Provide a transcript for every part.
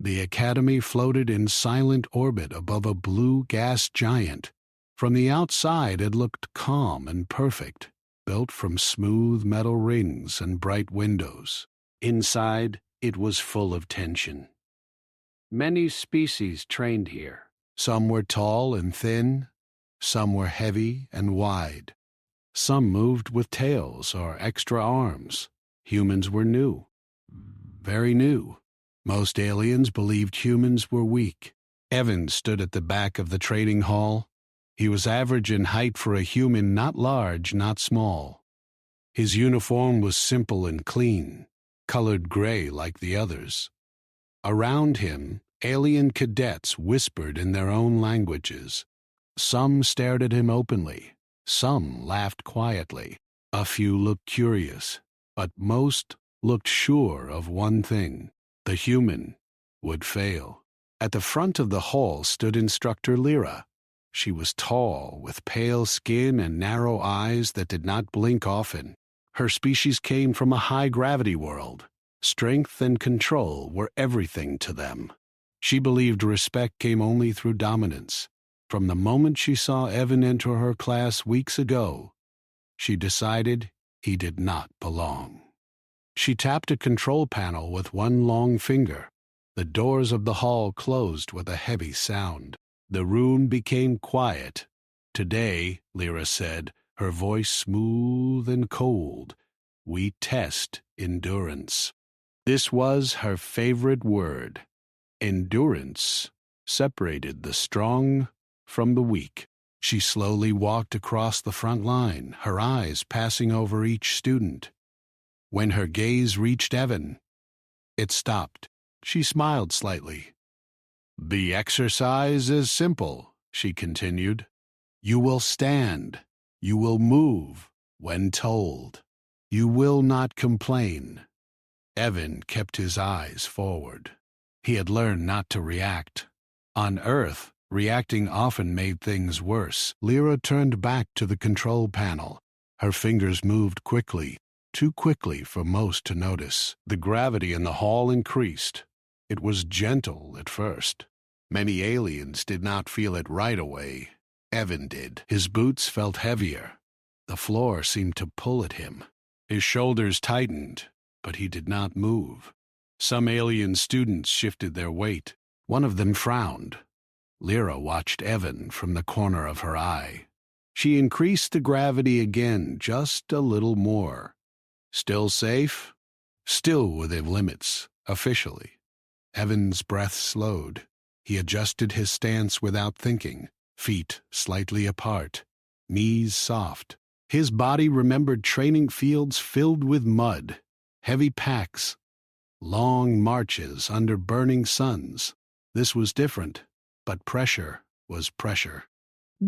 The Academy floated in silent orbit above a blue gas giant. From the outside it looked calm and perfect, built from smooth metal rings and bright windows. Inside, it was full of tension. Many species trained here. Some were tall and thin, some were heavy and wide. Some moved with tails or extra arms. Humans were new. Very new. Most aliens believed humans were weak. Evan stood at the back of the training hall. He was average in height for a human, not large, not small. His uniform was simple and clean, colored gray like the others. Around him, alien cadets whispered in their own languages. Some stared at him openly. Some laughed quietly. A few looked curious, but most looked sure of one thing: the human would fail. At the front of the hall stood Instructor Lyra. She was tall, with pale skin and narrow eyes that did not blink often. Her species came from a high-gravity world. Strength and control were everything to them. She believed respect came only through dominance. From the moment she saw Evan enter her class weeks ago, she decided he did not belong. She tapped a control panel with one long finger. The doors of the hall closed with a heavy sound. The room became quiet. "Today," Lyra said, her voice smooth and cold, "we test endurance." This was her favorite word. Endurance separated the strong from the weak. She slowly walked across the front line, her eyes passing over each student. When her gaze reached Evan, it stopped. She smiled slightly. "The exercise is simple," she continued. "You will stand. You will move when told. You will not complain." Evan kept his eyes forward. He had learned not to react. On Earth, reacting often made things worse. Lyra turned back to the control panel. Her fingers moved quickly, too quickly for most to notice. The gravity in the hall increased. It was gentle at first. Many aliens did not feel it right away. Evan did. His boots felt heavier. The floor seemed to pull at him. His shoulders tightened, but he did not move. Some alien students shifted their weight. One of them frowned. Lyra watched Evan from the corner of her eye. She increased the gravity again, just a little more. Still safe? Still within limits, officially. Evan's breath slowed. He adjusted his stance without thinking, feet slightly apart, knees soft. His body remembered training fields filled with mud, heavy packs, long marches under burning suns. This was different, but pressure was pressure.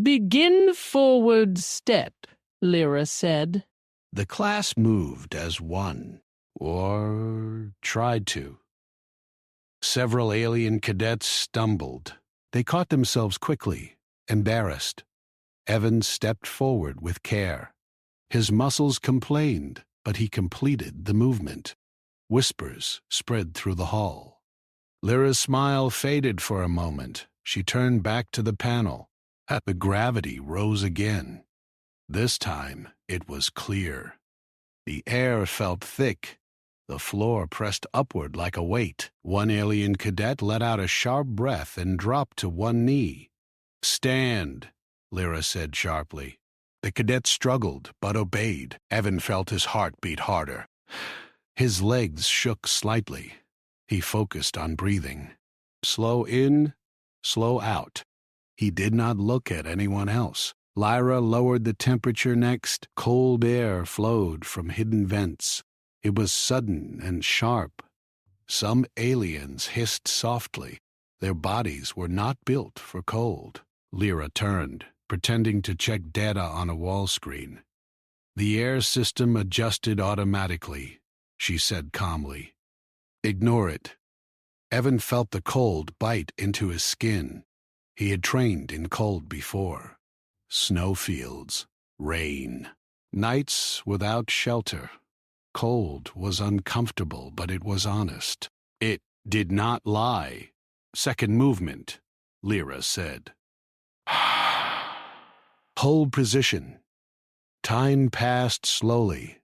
"Begin forward step," Lyra said. The class moved as one, or tried to. Several alien cadets stumbled. They caught themselves quickly, embarrassed. Evan stepped forward with care. His muscles complained, but he completed the movement. Whispers spread through the hall. Lyra's smile faded for a moment. She turned back to the panel. The gravity rose again. This time it was clear. The air felt thick. The floor pressed upward like a weight. One alien cadet let out a sharp breath and dropped to one knee. "Stand," Lyra said sharply. The cadet struggled, but obeyed. Evan felt his heart beat harder. His legs shook slightly. He focused on breathing. Slow in, slow out. He did not look at anyone else. Lyra lowered the temperature next. Cold air flowed from hidden vents. It was sudden and sharp. Some aliens hissed softly. Their bodies were not built for cold. Lyra turned, pretending to check data on a wall screen. "The air system adjusted automatically," she said calmly. "Ignore it." Evan felt the cold bite into his skin. He had trained in cold before. Snowfields, rain, nights without shelter. Cold was uncomfortable, but it was honest. It Did not lie. Second movement, Lyra said. Hold position. Time passed slowly.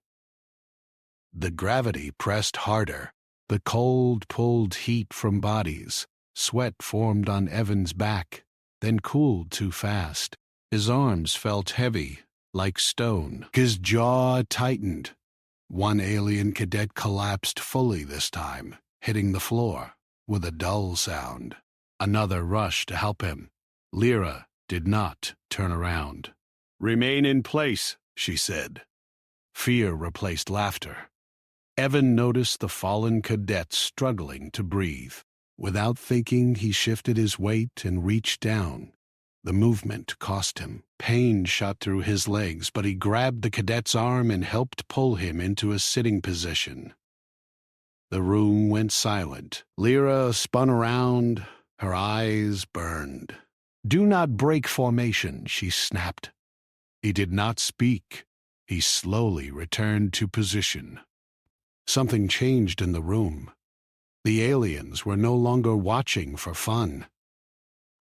The gravity pressed harder. The cold pulled heat from bodies. Sweat formed on Evan's back, then cooled too fast. His arms felt heavy, like stone. His jaw tightened. One alien cadet collapsed fully this time, hitting the floor with a dull sound. Another rushed to help him. Lyra did not turn around. "Remain in place," she said. Fear replaced laughter. Evan noticed the fallen cadet struggling to breathe. Without thinking, he shifted his weight and reached down. The movement cost him. Pain shot through his legs, but he grabbed the cadet's arm and helped pull him into a sitting position. The room went silent. Lyra spun around. Her eyes burned. "Do not break formation," she snapped. He did not speak. He slowly returned to position. Something changed in the room. The aliens were no longer watching for fun.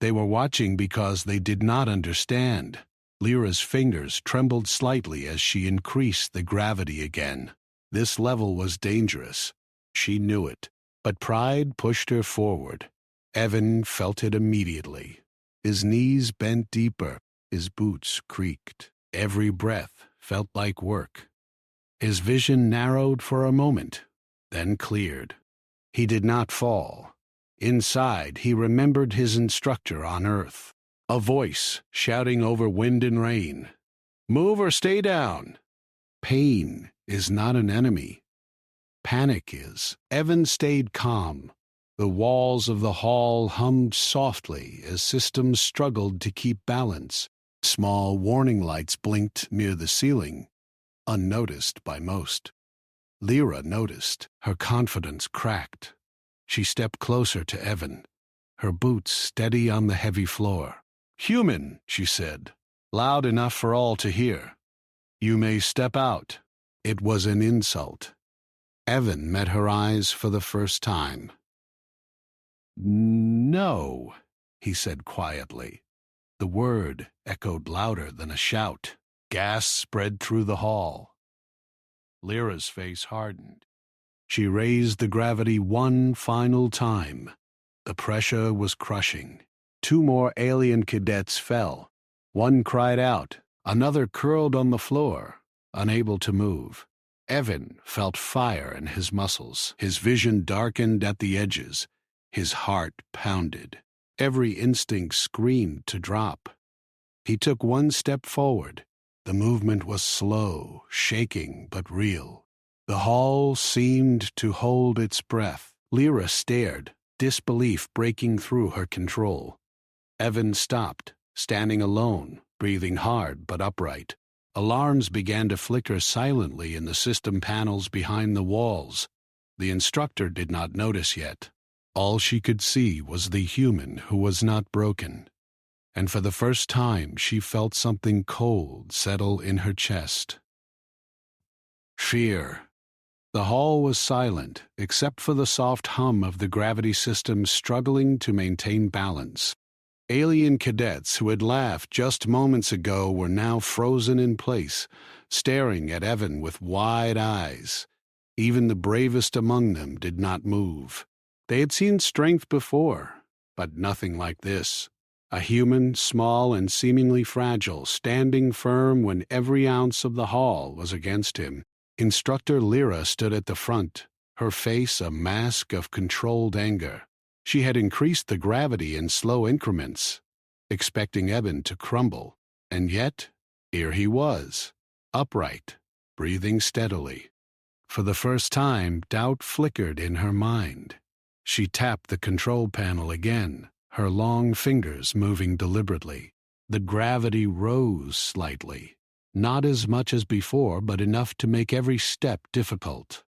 They were watching because they did not understand. Lyra's fingers trembled slightly as she increased the gravity again. This level was dangerous. She knew it, but pride pushed her forward. Evan felt it immediately. His knees bent deeper. His boots creaked. Every breath felt like work. His vision narrowed for a moment, then cleared. He did not fall. Inside, he remembered his instructor on Earth. A voice shouting over wind and rain. "Move or stay down." Pain is not an enemy. Panic is. Evan stayed calm. The walls of the hall hummed softly as systems struggled to keep balance. Small warning lights blinked near the ceiling, unnoticed by most. Lyra noticed. Her confidence cracked. She stepped closer to Evan, her boots steady on the heavy floor. "Human," she said, loud enough for all to hear. "You may step out." It was an insult. Evan met her eyes for the first time. "No," he said quietly. The word echoed louder than a shout. Gas spread through the hall. Lyra's face hardened. She raised the gravity one final time. The pressure was crushing. 2 more alien cadets fell. One cried out. Another curled on the floor, unable to move. Evan felt fire in his muscles. His vision darkened at the edges. His heart pounded. Every instinct screamed to drop. He took one step forward. The movement was slow, shaking, but real. The hall seemed to hold its breath. Lyra stared, disbelief breaking through her control. Evan stopped, standing alone, breathing hard but upright. Alarms began to flicker silently in the system panels behind the walls. The instructor did not notice yet. All she could see was the human who was not broken. And for the first time she felt something cold settle in her chest. Fear. The hall was silent, except for the soft hum of the gravity system struggling to maintain balance. Alien cadets who had laughed just moments ago were now frozen in place, staring at Evan with wide eyes. Even the bravest among them did not move. They had seen strength before, but nothing like this. A human, small and seemingly fragile, standing firm when every ounce of the hall was against him. Instructor Lyra stood at the front, her face a mask of controlled anger. She had increased the gravity in slow increments, expecting Evan to crumble, and yet here he was, upright, breathing steadily. For the first time, doubt flickered in her mind. She tapped the control panel again, her long fingers moving deliberately. The gravity rose slightly, not as much as before, but enough to make every step difficult.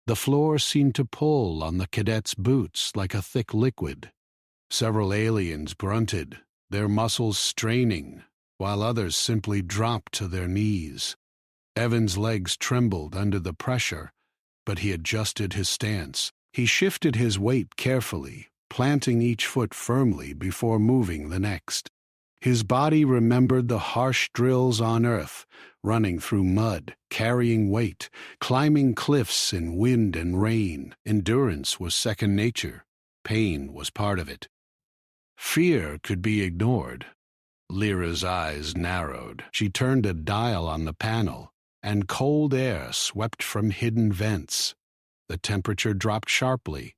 The floor seemed to pull on the cadets' boots like a thick liquid. Several aliens grunted, their muscles straining, while others simply dropped to their knees. Evan's legs trembled under the pressure, but he adjusted his stance. He shifted his weight carefully, planting each foot firmly before moving the next. His body remembered the harsh drills on Earth, running through mud, carrying weight, climbing cliffs in wind and rain. Endurance was second nature. Pain was part of it. Fear could be ignored. Lyra's eyes narrowed. She turned a dial on the panel, and cold air swept from hidden vents. The temperature dropped sharply.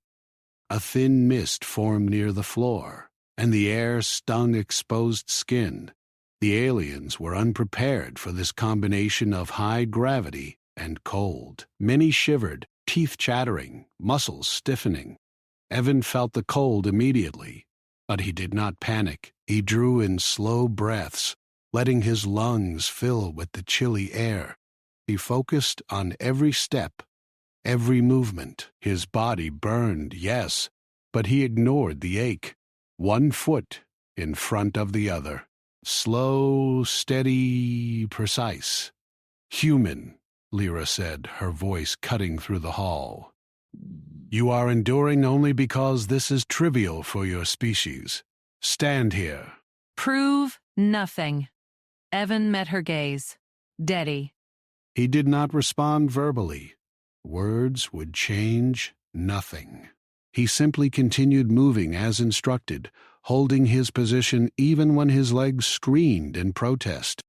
A thin mist formed near the floor, and the air stung exposed skin. The aliens were unprepared for this combination of high gravity and cold. Many shivered, teeth chattering, muscles stiffening. Evan felt the cold immediately, but he did not panic. He drew in slow breaths, letting his lungs fill with the chilly air. He focused on every step, every movement. His body burned, yes, but he ignored the ache. One foot in front of the other. Slow, steady, precise. Human, Lyra said, her voice cutting through the hall. You are enduring only because this is trivial for your species. Stand here. Prove nothing. Evan met her gaze. Deady. He did not respond verbally. Words would change nothing. He simply continued moving as instructed, holding his position even when his legs screamed in protest.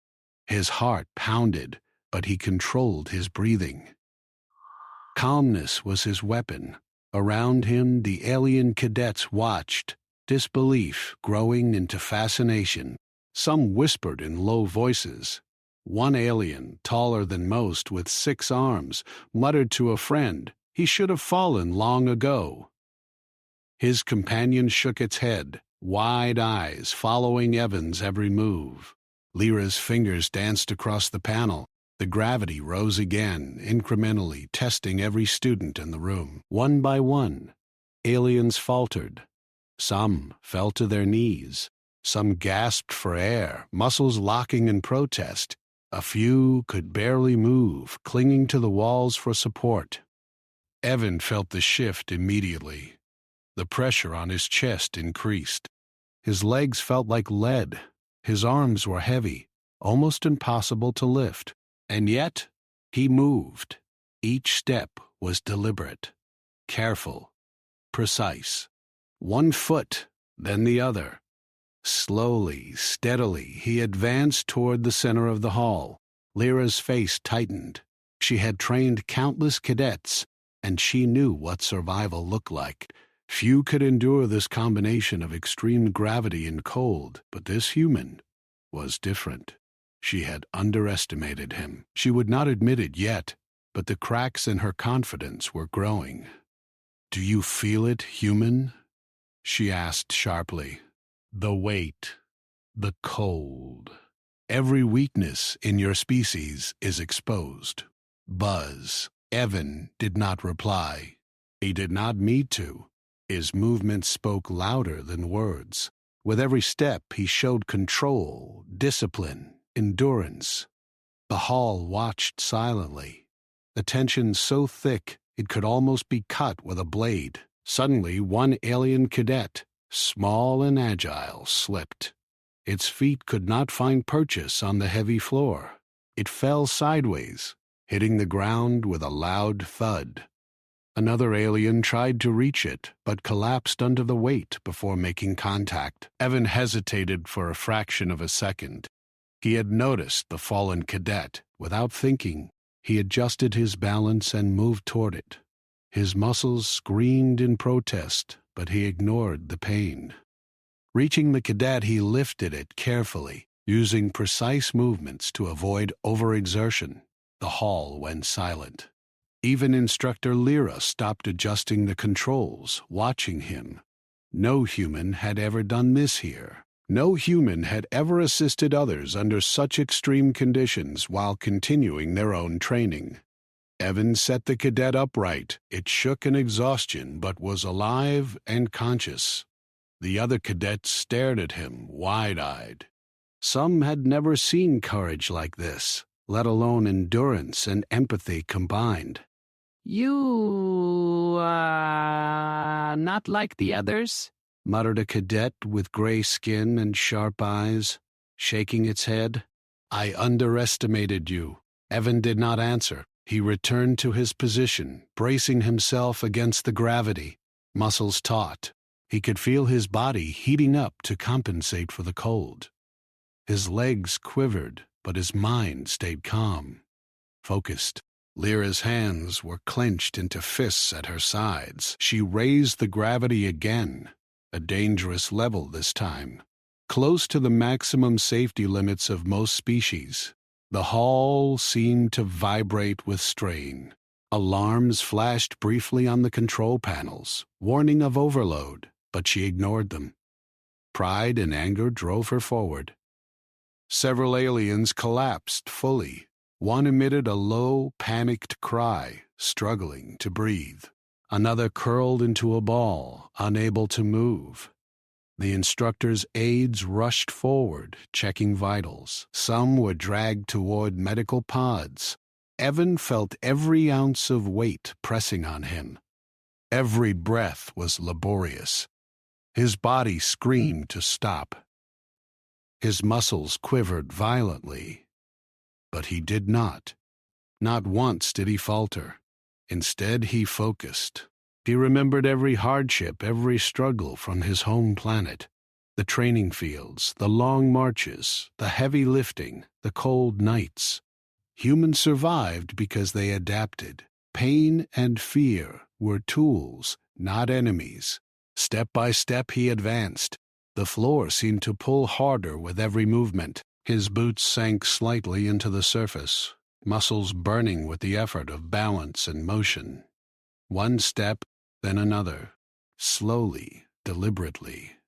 His heart pounded, but he controlled his breathing. Calmness was his weapon. Around him, the alien cadets watched, disbelief growing into fascination. Some whispered in low voices. One alien, taller than most, with 6 arms, muttered to a friend, "He should have fallen long ago." His companion shook its head, wide eyes following Evan's every move. Lyra's fingers danced across the panel. The gravity rose again, incrementally testing every student in the room. One by one, aliens faltered. Some fell to their knees. Some gasped for air, muscles locking in protest. A few could barely move, clinging to the walls for support. Evan felt the shift immediately. The pressure on his chest increased. His legs felt like lead. His arms were heavy, almost impossible to lift. And yet, he moved. Each step was deliberate, careful, precise. One foot, then the other. Slowly, steadily, he advanced toward the center of the hall. Lyra's face tightened. She had trained countless cadets, and she knew what survival looked like. Few could endure this combination of extreme gravity and cold, but this human was different. She had underestimated him. She would not admit it yet, but the cracks in her confidence were growing. "Do you feel it, human?" she asked sharply. "The weight, the cold. Every weakness in your species is exposed." Buzz. Evan did not reply. He did not need to. His movements spoke louder than words. With every step, he showed control, discipline, endurance. The hall watched silently, the tension so thick it could almost be cut with a blade. Suddenly, one alien cadet, small and agile, slipped. Its feet could not find purchase on the heavy floor. It fell sideways, hitting the ground with a loud thud. Another alien tried to reach it, but collapsed under the weight before making contact. Evan hesitated for a fraction of a second. He had noticed the fallen cadet. Without thinking, he adjusted his balance and moved toward it. His muscles screamed in protest, but he ignored the pain. Reaching the cadet, he lifted it carefully, using precise movements to avoid overexertion. The hall went silent. Even Instructor Lyra stopped adjusting the controls, watching him. No human had ever done this here. No human had ever assisted others under such extreme conditions while continuing their own training. Evan set the cadet upright. It shook in exhaustion, but was alive and conscious. The other cadets stared at him, wide-eyed. Some had never seen courage like this, let alone endurance and empathy combined. You are not like the others, muttered a cadet with gray skin and sharp eyes, shaking its head. I underestimated you. Evan did not answer. He returned to his position, bracing himself against the gravity, muscles taut. He could feel his body heating up to compensate for the cold. His legs quivered, but his mind stayed calm, focused. Lyra's hands were clenched into fists at her sides. She raised the gravity again, a dangerous level this time, close to the maximum safety limits of most species. The hall seemed to vibrate with strain. Alarms flashed briefly on the control panels, warning of overload, but she ignored them. Pride and anger drove her forward. Several aliens collapsed fully. One emitted a low, panicked cry, struggling to breathe. Another curled into a ball, unable to move. The instructor's aides rushed forward, checking vitals. Some were dragged toward medical pods. Evan felt every ounce of weight pressing on him. Every breath was laborious. His body screamed to stop. His muscles quivered violently. But he did not. Not once did he falter. Instead, he focused. He remembered every hardship, every struggle from his home planet. The training fields, the long marches, the heavy lifting, the cold nights. Humans survived because they adapted. Pain and fear were tools, not enemies. Step by step he advanced. The floor seemed to pull harder with every movement. His boots sank slightly into the surface, muscles burning with the effort of balance and motion. One step, then another, slowly, deliberately.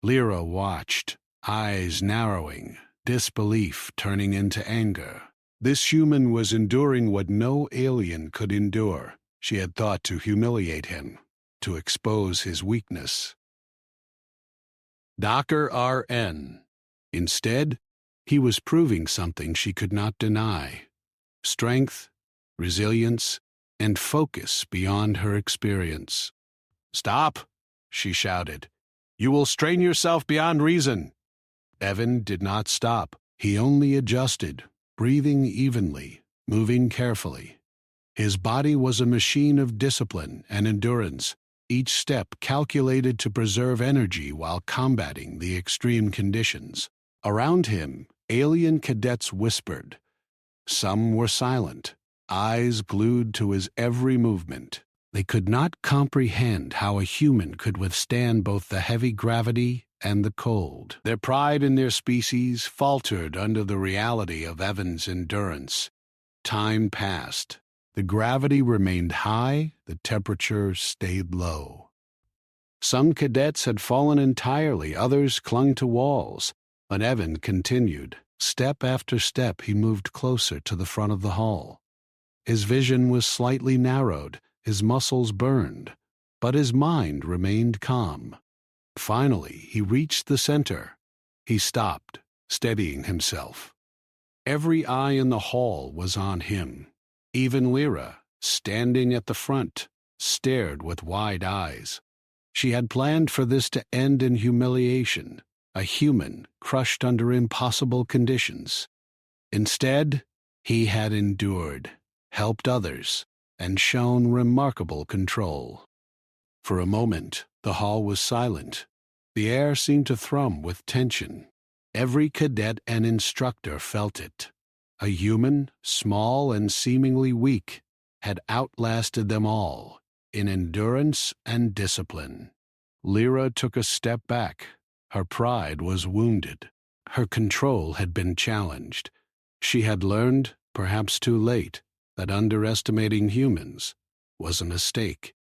Lyra watched, eyes narrowing, disbelief turning into anger. This human was enduring what no alien could endure. She had thought to humiliate him, to expose his weakness. Docker RN. Instead, he was proving something she could not deny. Strength, resilience, and focus beyond her experience. "Stop!" she shouted. "You will strain yourself beyond reason." Evan did not stop. He only adjusted, breathing evenly, moving carefully. His body was a machine of discipline and endurance, each step calculated to preserve energy while combating the extreme conditions. Around him, alien cadets whispered. Some were silent, eyes glued to his every movement. They could not comprehend how a human could withstand both the heavy gravity and the cold. Their pride in their species faltered under the reality of Evan's endurance. Time passed. The gravity remained high, the temperature stayed low. Some cadets had fallen entirely, others clung to walls. But Evan continued. Step after step he moved closer to the front of the hall. His vision was slightly narrowed, his muscles burned, but his mind remained calm. Finally, he reached the center. He stopped, steadying himself. Every eye in the hall was on him. Even Lyra, standing at the front, stared with wide eyes. She had planned for this to end in humiliation, a human crushed under impossible conditions. Instead, he had endured, helped others, and shown remarkable control. For a moment, the hall was silent. The air seemed to thrum with tension. Every cadet and instructor felt it. A human, small and seemingly weak, had outlasted them all in endurance and discipline. Lyra took a step back. Her pride was wounded. Her control had been challenged. She had learned, perhaps too late, that underestimating humans was a mistake.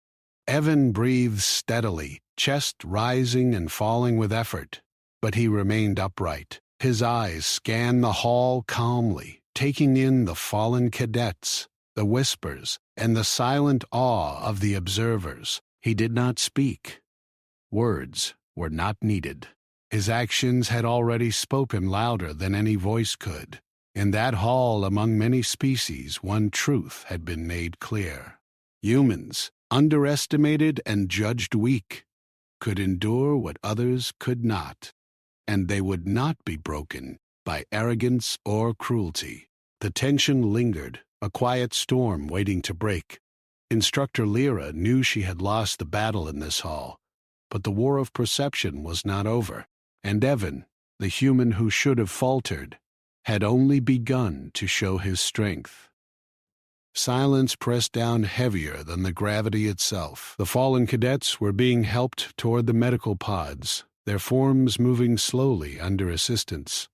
Evan breathed steadily, chest rising and falling with effort, but he remained upright. His eyes scanned the hall calmly, taking in the fallen cadets, the whispers, and the silent awe of the observers. He did not speak. Words were not needed. His actions had already spoken louder than any voice could. In that hall among many species, one truth had been made clear. Humans, underestimated and judged weak, could endure what others could not, and they would not be broken by arrogance or cruelty. The tension lingered, a quiet storm waiting to break. Instructor Lyra knew she had lost the battle in this hall, but the war of perception was not over, and Evan, the human who should have faltered, had only begun to show his strength. Silence pressed down heavier than the gravity itself. The fallen cadets were being helped toward the medical pods, their forms moving slowly under assistance.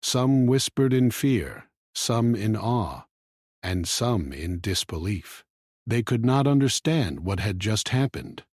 Some whispered in fear, some in awe, and some in disbelief. They could not understand what had just happened.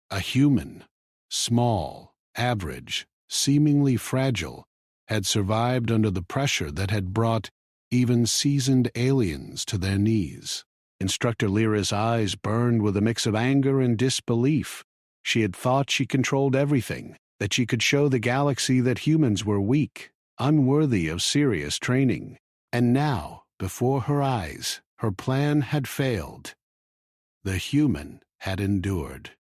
A human, small, average, seemingly fragile, had survived under the pressure that had brought even seasoned aliens to their knees. Instructor Lyra's eyes burned with a mix of anger and disbelief. She had thought she controlled everything, that she could show the galaxy that humans were weak, unworthy of serious training. And now, before her eyes, her plan had failed. The human had endured.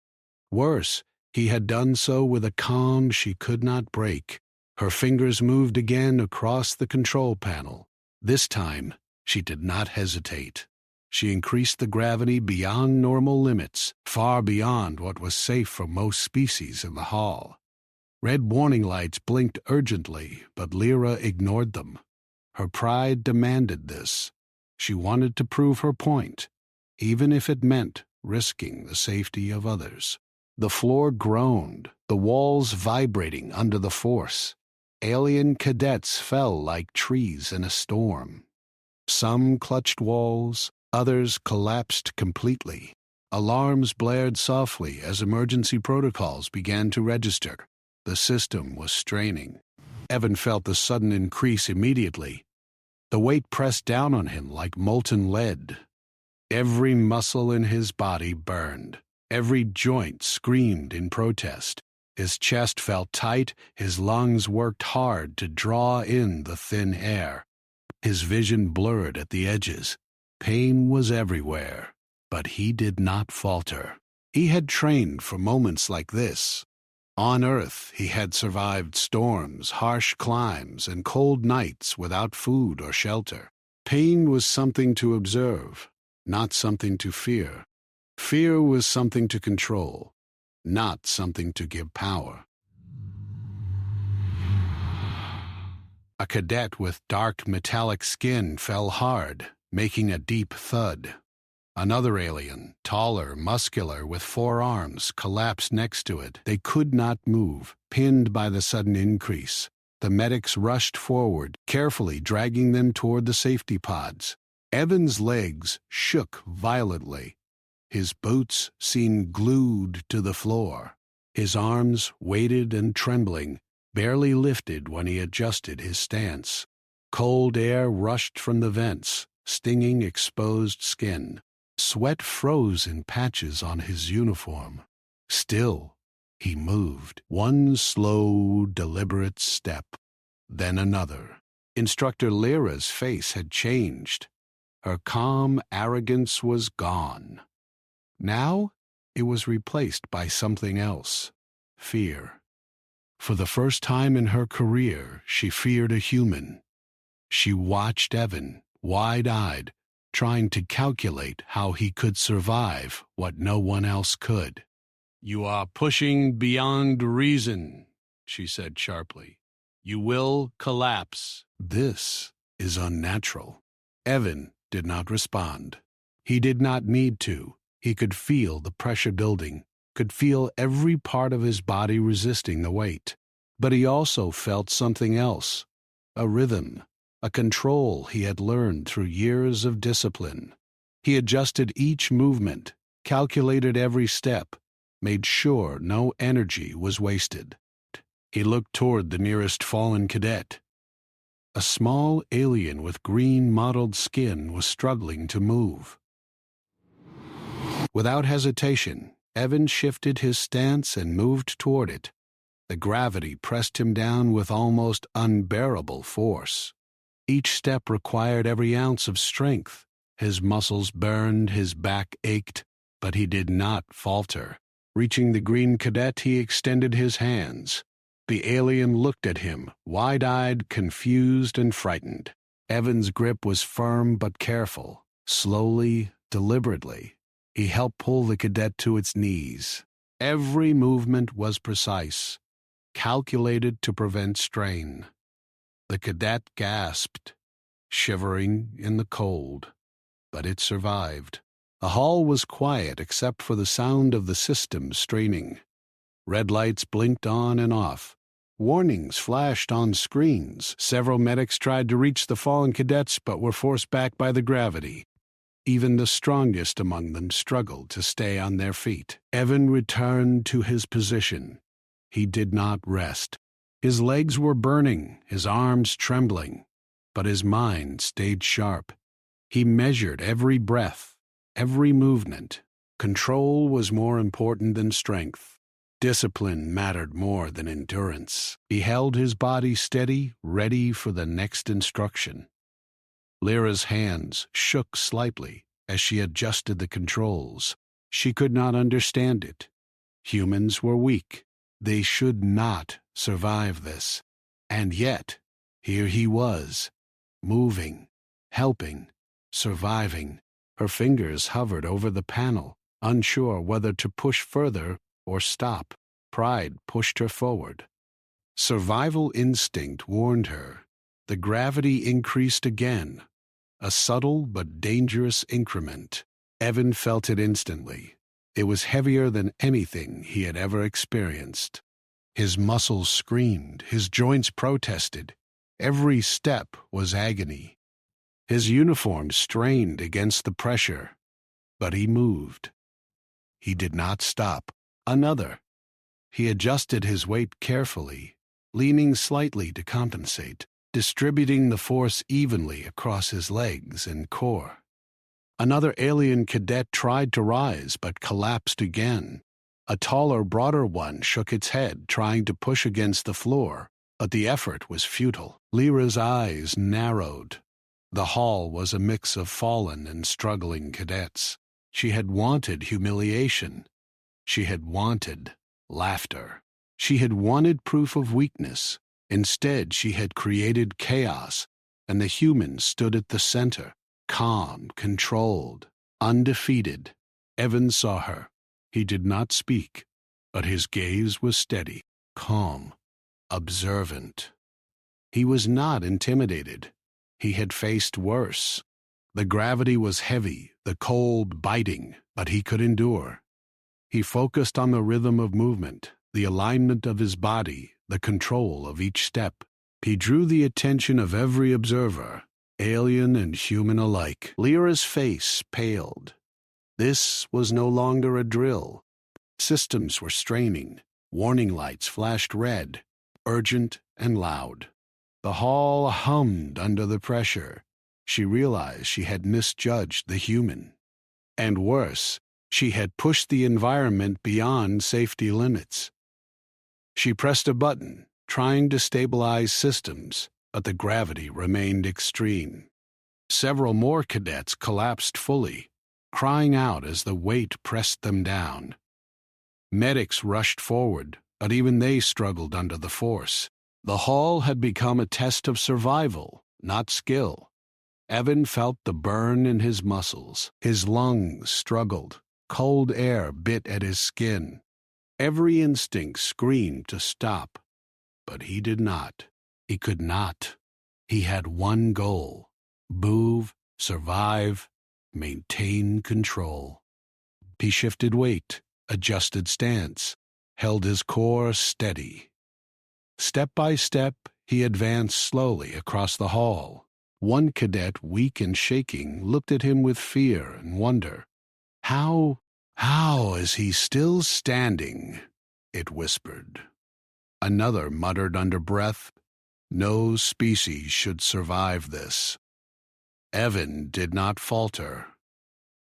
Worse, he had done so with a calm she could not break. Her fingers moved again across the control panel. This time, she did not hesitate. She increased the gravity beyond normal limits, far beyond what was safe for most species in the hall. Red warning lights blinked urgently, but Lyra ignored them. Her pride demanded this. She wanted to prove her point, even if it meant risking the safety of others. The floor groaned, the walls vibrating under the force. Alien cadets fell like trees in a storm. Some clutched walls, others collapsed completely. Alarms blared softly as emergency protocols began to register. The system was straining. Evan felt the sudden increase immediately. The weight pressed down on him like molten lead. Every muscle in his body burned. Every joint screamed in protest. His chest felt tight, his lungs worked hard to draw in the thin air. His vision blurred at the edges. Pain was everywhere, but he did not falter. He had trained for moments like this. On Earth, he had survived storms, harsh climbs, and cold nights without food or shelter. Pain was something to observe, not something to fear. Fear was something to control, not something to give power. A cadet with dark metallic skin fell hard, making a deep thud. Another alien, taller, muscular, with 4 arms, collapsed next to it. They could not move, pinned by the sudden increase. The medics rushed forward, carefully dragging them toward the safety pods. Evan's legs shook violently. His boots seemed glued to the floor. His arms, weighted and trembling, barely lifted when he adjusted his stance. Cold air rushed from the vents, stinging exposed skin. Sweat froze in patches on his uniform. Still, he moved. One slow, deliberate step, then another. Instructor Lyra's face had changed. Her calm arrogance was gone. Now, it was replaced by something else. Fear. For the first time in her career, she feared a human. She watched Evan, wide-eyed, trying to calculate how he could survive what no one else could. "You are pushing beyond reason," she said sharply. "You will collapse." "This is unnatural." Evan did not respond. He did not need to. He could feel the pressure building, could feel every part of his body resisting the weight. But he also felt something else, a rhythm, a control he had learned through years of discipline. He adjusted each movement, calculated every step, made sure no energy was wasted. He looked toward the nearest fallen cadet. A small alien with green mottled skin was struggling to move. Without hesitation, Evan shifted his stance and moved toward it. The gravity pressed him down with almost unbearable force. Each step required every ounce of strength. His muscles burned, his back ached. But he did not falter. Reaching the green cadet, he extended his hands. The alien looked at him, wide-eyed, confused, and frightened. Evan's grip was firm but careful. Slowly, deliberately, he helped pull the cadet to its knees. Every movement was precise, calculated to prevent strain. The cadet gasped, shivering in the cold, but it survived. The hall was quiet except for the sound of the system straining. Red lights blinked on and off. Warnings flashed on screens. Several medics tried to reach the fallen cadets but were forced back by the gravity. Even the strongest among them struggled to stay on their feet. Evan returned to his position. He did not rest. His legs were burning, his arms trembling, but his mind stayed sharp. He measured every breath, every movement. Control was more important than strength. Discipline mattered more than endurance. He held his body steady, ready for the next instruction. Lyra's hands shook slightly as she adjusted the controls. She could not understand it. Humans were weak. They should not survive this. And yet, here he was, moving, helping, surviving. Her fingers hovered over the panel, unsure whether to push further or stop. Pride pushed her forward. Survival instinct warned her. The gravity increased again, a subtle but dangerous increment. Evan felt it instantly. It was heavier than anything he had ever experienced. His muscles screamed, his joints protested. Every step was agony. His uniform strained against the pressure, but he moved. He did not stop. Another. He adjusted his weight carefully, leaning slightly to compensate, distributing the force evenly across his legs and core. Another alien cadet tried to rise but collapsed again. A taller, broader one shook its head, trying to push against the floor, but the effort was futile. Lyra's eyes narrowed. The hall was a mix of fallen and struggling cadets. She had wanted humiliation. She had wanted laughter. She had wanted proof of weakness. Instead, she had created chaos, and the humans stood at the center, calm, controlled, undefeated. Evan saw her. He did not speak, but his gaze was steady, calm, observant. He was not intimidated. He had faced worse. The gravity was heavy, the cold biting, but he could endure. He focused on the rhythm of movement, the alignment of his body, the control of each step. He drew the attention of every observer, alien and human alike. Lyra's face paled. This was no longer a drill. Systems were straining. Warning lights flashed red, urgent and loud. The hall hummed under the pressure. She realized she had misjudged the human. And worse, she had pushed the environment beyond safety limits. She pressed a button, trying to stabilize systems, but the gravity remained extreme. Several more cadets collapsed fully, crying out as the weight pressed them down. Medics rushed forward, but even they struggled under the force. The hall had become a test of survival, not skill. Evan felt the burn in his muscles. His lungs struggled. Cold air bit at his skin. Every instinct screamed to stop, but he did not. He could not. He had one goal: move, survive, maintain control. He shifted weight, adjusted stance, held his core steady. Step by step, he advanced slowly across the hall. One cadet, weak and shaking, looked at him with fear and wonder. How is he still standing? It whispered. Another muttered under breath, no species should survive this. Evan did not falter.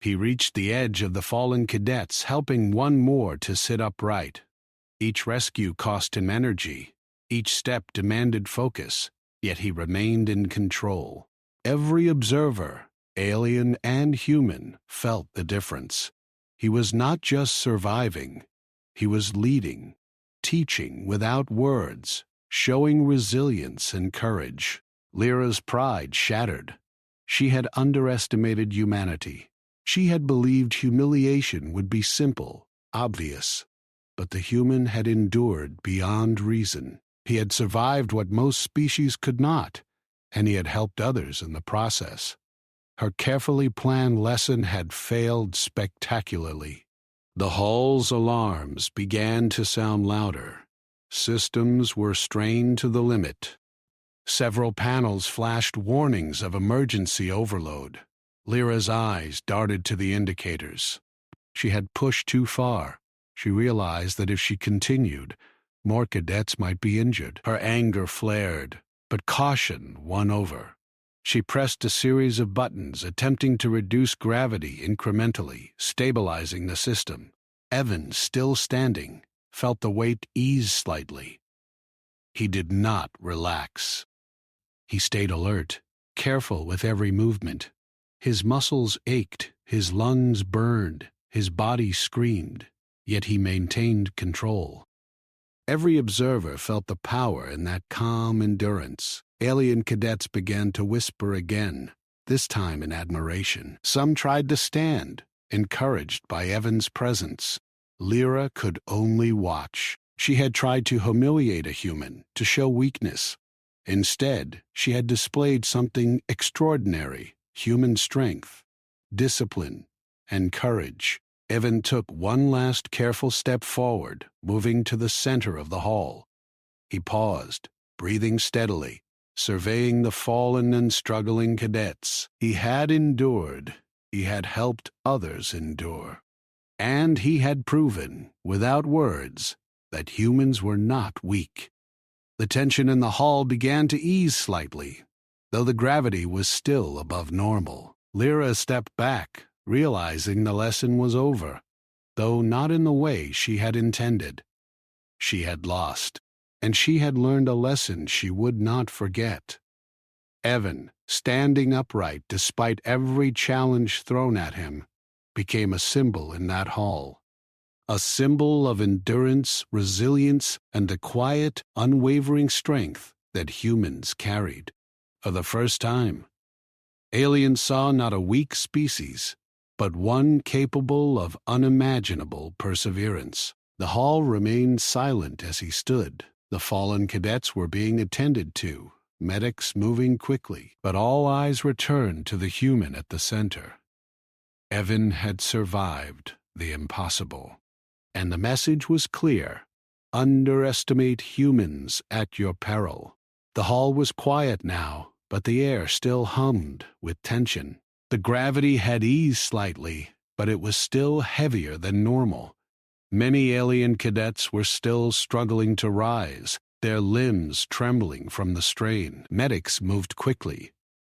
He reached the edge of the fallen cadets, helping one more to sit upright. Each rescue cost him energy. Each step demanded focus, yet he remained in control. Every observer, alien and human, felt the difference. He was not just surviving, he was leading, teaching without words, showing resilience and courage. Lyra's pride shattered. She had underestimated humanity. She had believed humiliation would be simple, obvious. But the human had endured beyond reason. He had survived what most species could not, and he had helped others in the process. Her carefully planned lesson had failed spectacularly. The hull's alarms began to sound louder. Systems were strained to the limit. Several panels flashed warnings of emergency overload. Lyra's eyes darted to the indicators. She had pushed too far. She realized that if she continued, more cadets might be injured. Her anger flared, but caution won over. She pressed a series of buttons, attempting to reduce gravity incrementally, stabilizing the system. Evan, still standing, felt the weight ease slightly. He did not relax. He stayed alert, careful with every movement. His muscles ached, his lungs burned, his body screamed, yet he maintained control. Every observer felt the power in that calm endurance. Alien cadets began to whisper again, this time in admiration. Some tried to stand, encouraged by Evan's presence. Lyra could only watch. She had tried to humiliate a human, to show weakness. Instead, she had displayed something extraordinary: human strength, discipline, and courage. Evan took one last careful step forward, moving to the center of the hall. He paused, breathing steadily, surveying the fallen and struggling cadets. He had endured. He had helped others endure. And he had proven, without words, that humans were not weak. The tension in the hall began to ease slightly, though the gravity was still above normal. Lyra stepped back, realizing the lesson was over, though not in the way she had intended. She had lost, and she had learned a lesson she would not forget. Evan, standing upright despite every challenge thrown at him, became a symbol in that hall. A symbol of endurance, resilience, and the quiet, unwavering strength that humans carried. For the first time, aliens saw not a weak species, but one capable of unimaginable perseverance. The hall remained silent as he stood. The fallen cadets were being attended to, medics moving quickly, but all eyes returned to the human at the center. Evan had survived the impossible. And the message was clear: underestimate humans at your peril. The hall was quiet now, but the air still hummed with tension. The gravity had eased slightly, but it was still heavier than normal. Many alien cadets were still struggling to rise, their limbs trembling from the strain. Medics moved quickly,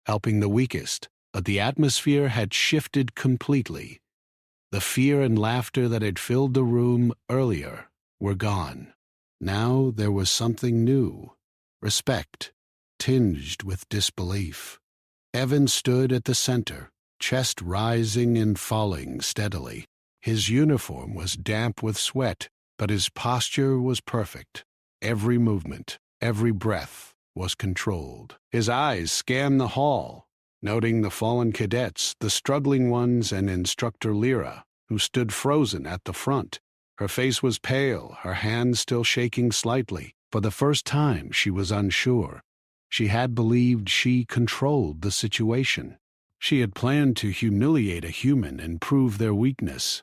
helping the weakest, but the atmosphere had shifted completely. The fear and laughter that had filled the room earlier were gone. Now there was something new: respect, tinged with disbelief. Evan stood at the center, chest rising and falling steadily. His uniform was damp with sweat, but his posture was perfect. Every movement, every breath was controlled. His eyes scanned the hall, noting the fallen cadets, the struggling ones, and Instructor Lyra, who stood frozen at the front. Her face was pale, her hands still shaking slightly. For the first time, she was unsure. She had believed she controlled the situation. She had planned to humiliate a human and prove their weakness.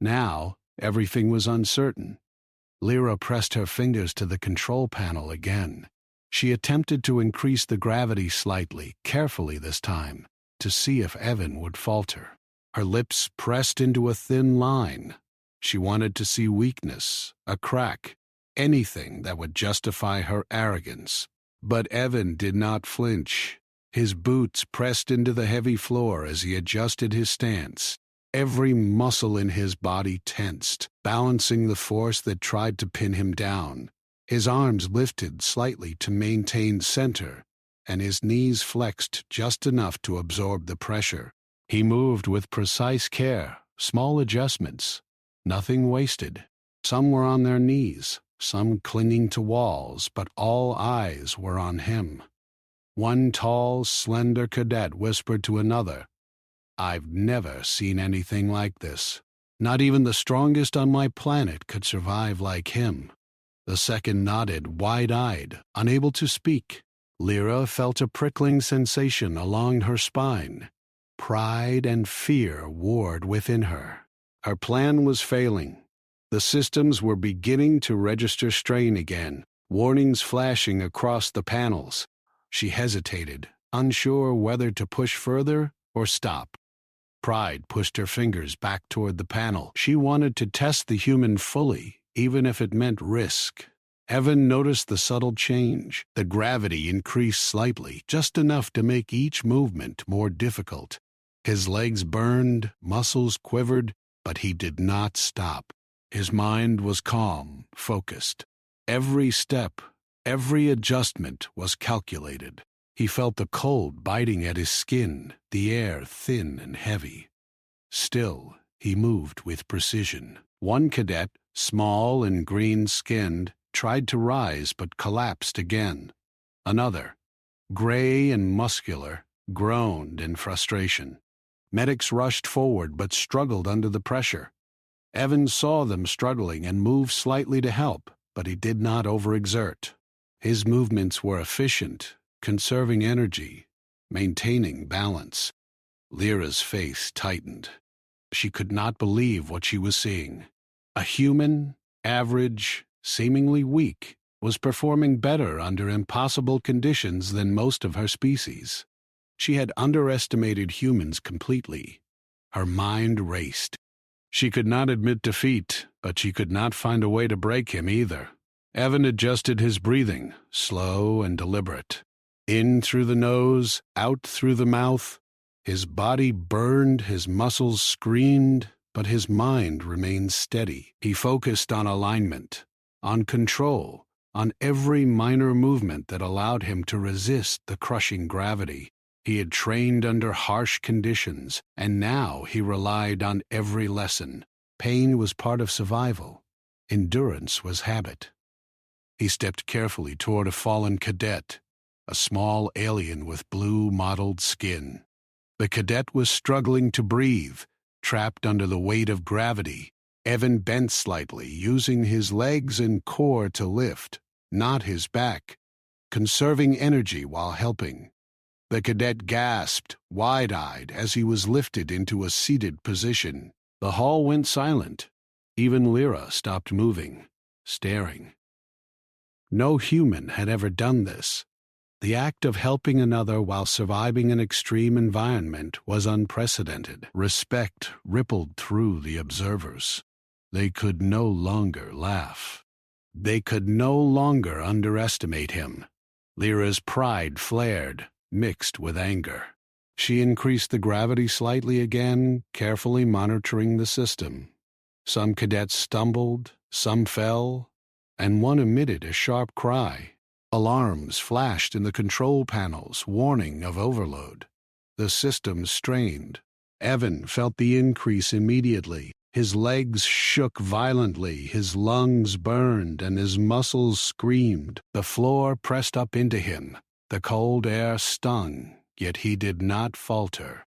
Now, everything was uncertain. Lyra pressed her fingers to the control panel again. She attempted to increase the gravity slightly, carefully this time, to see if Evan would falter. Her lips pressed into a thin line. She wanted to see weakness, a crack, anything that would justify her arrogance. But Evan did not flinch. His boots pressed into the heavy floor as he adjusted his stance. Every muscle in his body tensed, balancing the force that tried to pin him down. His arms lifted slightly to maintain center, and his knees flexed just enough to absorb the pressure. He moved with precise care, small adjustments, nothing wasted. Some were on their knees, some clinging to walls, but all eyes were on him. One tall, slender cadet whispered to another, "I've never seen anything like this. Not even the strongest on my planet could survive like him." The second nodded, wide-eyed, unable to speak. Lyra felt a prickling sensation along her spine. Pride and fear warred within her. Her plan was failing. The systems were beginning to register strain again, warnings flashing across the panels. She hesitated, unsure whether to push further or stop. Pride pushed her fingers back toward the panel. She wanted to test the human fully, even if it meant risk. Evan noticed the subtle change. The gravity increased slightly, just enough to make each movement more difficult. His legs burned, muscles quivered, but he did not stop. His mind was calm, focused. Every step, every adjustment was calculated. He felt the cold biting at his skin, the air thin and heavy. Still, he moved with precision. One cadet, small and green-skinned, tried to rise but collapsed again. Another, gray and muscular, groaned in frustration. Medics rushed forward but struggled under the pressure. Evan saw them struggling and moved slightly to help, but he did not overexert. His movements were efficient, conserving energy, maintaining balance. Lyra's face tightened. She could not believe what she was seeing. A human, average, seemingly weak, was performing better under impossible conditions than most of her species. She had underestimated humans completely. Her mind raced. She could not admit defeat, but she could not find a way to break him either. Evan adjusted his breathing, slow and deliberate. In through the nose, out through the mouth. His body burned, his muscles screamed, but his mind remained steady. He focused on alignment, on control, on every minor movement that allowed him to resist the crushing gravity. He had trained under harsh conditions, and now he relied on every lesson. Pain was part of survival. Endurance was habit. He stepped carefully toward a fallen cadet, a small alien with blue mottled skin. The cadet was struggling to breathe, trapped under the weight of gravity. Evan bent slightly, using his legs and core to lift, not his back, conserving energy while helping. The cadet gasped, wide-eyed, as he was lifted into a seated position. The hall went silent. Even Lyra stopped moving, staring. No human had ever done this. The act of helping another while surviving an extreme environment was unprecedented. Respect rippled through the observers. They could no longer laugh. They could no longer underestimate him. Lyra's pride flared, mixed with anger. She increased the gravity slightly again, carefully monitoring the system. Some cadets stumbled, some fell, and one emitted a sharp cry. Alarms flashed in the control panels, warning of overload. The system strained. Evan felt the increase immediately. His legs shook violently, his lungs burned, and his muscles screamed. The floor pressed up into him. The cold air stung, yet he did not falter.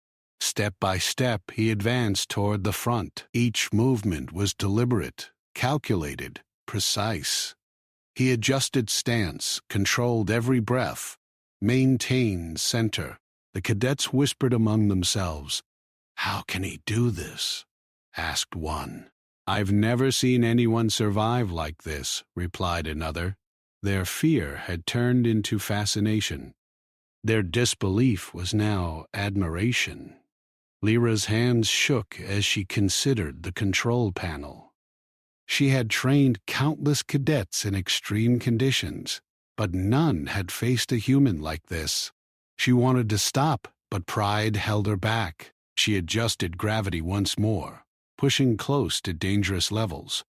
Step by step, he advanced toward the front. Each movement was deliberate, calculated, precise. He adjusted stance, controlled every breath, maintained center. The cadets whispered among themselves. "How can he do this?" asked one. "I've never seen anyone survive like this," replied another. Their fear had turned into fascination. Their disbelief was now admiration. Lyra's hands shook as she considered the control panel. She had trained countless cadets in extreme conditions, but none had faced a human like this. She wanted to stop, but pride held her back. She adjusted gravity once more, pushing close to dangerous levels.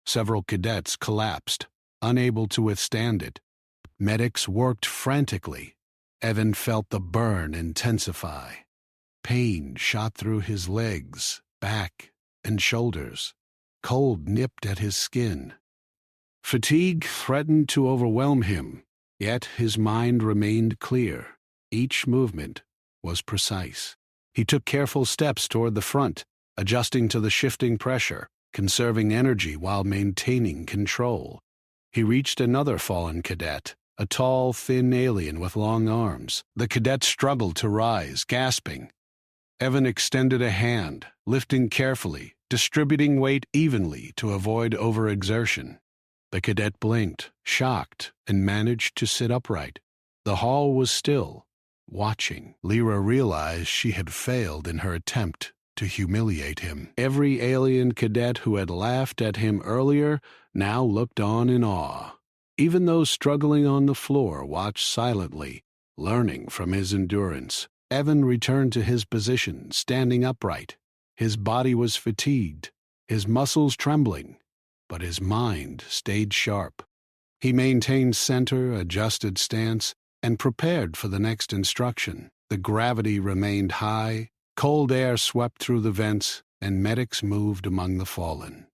Several cadets collapsed, unable to withstand it. Medics worked frantically. Evan felt the burn intensify. Pain shot through his legs, back, and shoulders. Cold nipped at his skin. Fatigue threatened to overwhelm him, yet his mind remained clear. Each movement was precise. He took careful steps toward the front, adjusting to the shifting pressure, conserving energy while maintaining control. He reached another fallen cadet, a tall, thin alien with long arms. The cadet struggled to rise, gasping. Evan extended a hand, lifting carefully, distributing weight evenly to avoid overexertion. The cadet blinked, shocked, and managed to sit upright. The hall was still, watching. Lyra realized she had failed in her attempt to humiliate him. Every alien cadet who had laughed at him earlier now looked on in awe. Even those struggling on the floor watched silently, learning from his endurance. Evan returned to his position, standing upright. His body was fatigued, his muscles trembling, but his mind stayed sharp. He maintained center, adjusted stance, and prepared for the next instruction. The gravity remained high, cold air swept through the vents, and medics moved among the fallen.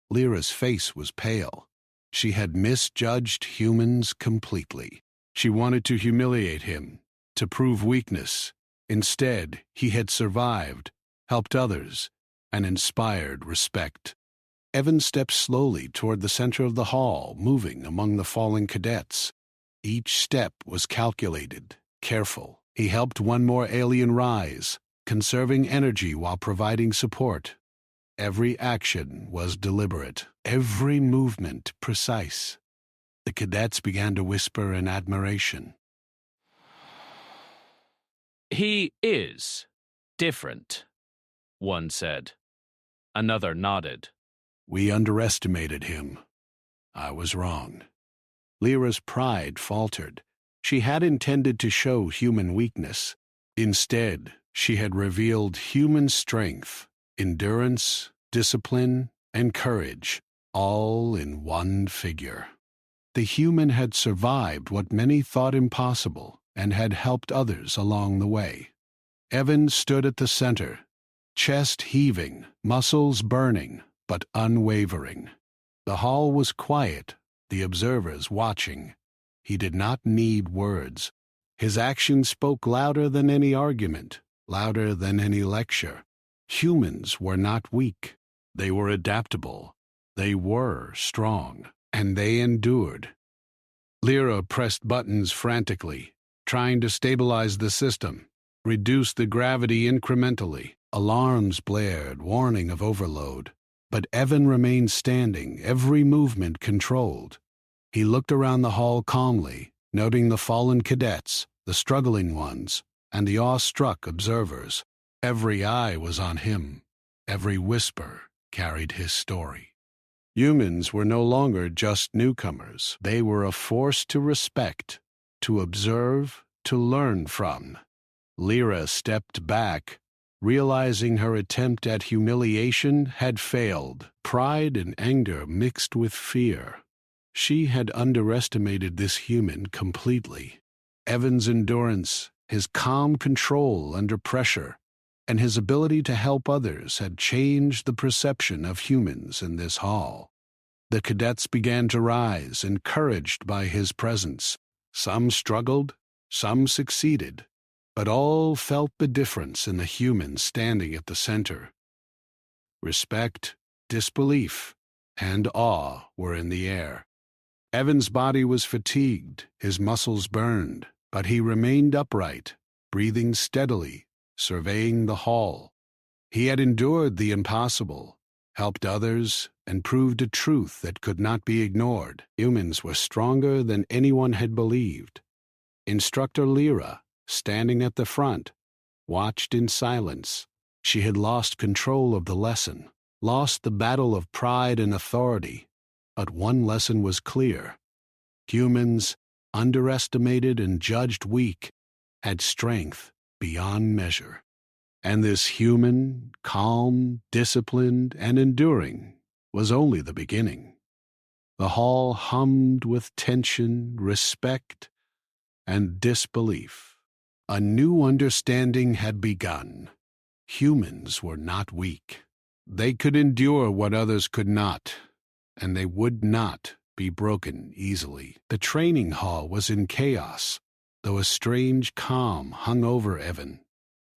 Lyra's face was pale. She had misjudged humans completely. She wanted to humiliate him, to prove weakness. Instead, he had survived, helped others, and inspired respect. Evan stepped slowly toward the center of the hall, moving among the fallen cadets. Each step was calculated, careful. He helped one more alien rise, conserving energy while providing support. Every action was deliberate, every movement precise. The cadets began to whisper in admiration. "He is different," one said. Another nodded. "We underestimated him. I was wrong." Lyra's pride faltered. She had intended to show human weakness. Instead, she had revealed human strength, endurance, discipline, and courage, all in one figure. The human had survived what many thought impossible and had helped others along the way. Evan stood at the center, chest heaving, muscles burning, but unwavering. The hall was quiet, the observers watching. He did not need words. His actions spoke louder than any argument, louder than any lecture. Humans were not weak. They were adaptable. They were strong, and they endured. Lyra pressed buttons frantically, trying to stabilize the system, reduce the gravity incrementally. Alarms blared, warning of overload. But Evan remained standing, every movement controlled. He looked around the hall calmly, noting the fallen cadets, the struggling ones, and the awestruck observers. Every eye was on him. Every whisper carried his story. Humans were no longer just newcomers. They were a force to respect, to observe, to learn from. Lyra stepped back, realizing her attempt at humiliation had failed. Pride and anger mixed with fear. She had underestimated this human completely. Evan's endurance, his calm control under pressure, and his ability to help others had changed the perception of humans in this hall. The cadets began to rise, encouraged by his presence. Some struggled, some succeeded, but all felt the difference in the human standing at the center. Respect, disbelief, and awe were in the air. Evan's body was fatigued, his muscles burned, but he remained upright, breathing steadily, surveying the hall. He had endured the impossible, helped others, and proved a truth that could not be ignored. Humans were stronger than anyone had believed. Instructor Lyra, standing at the front, watched in silence. She had lost control of the lesson, lost the battle of pride and authority. But one lesson was clear. Humans, underestimated and judged weak, had strength beyond measure. And this human, calm, disciplined, and enduring was only the beginning. The hall hummed with tension, respect, and disbelief. A new understanding had begun. Humans were not weak. They could endure what others could not, and they would not be broken easily. The training hall was in chaos, though a strange calm hung over Evan.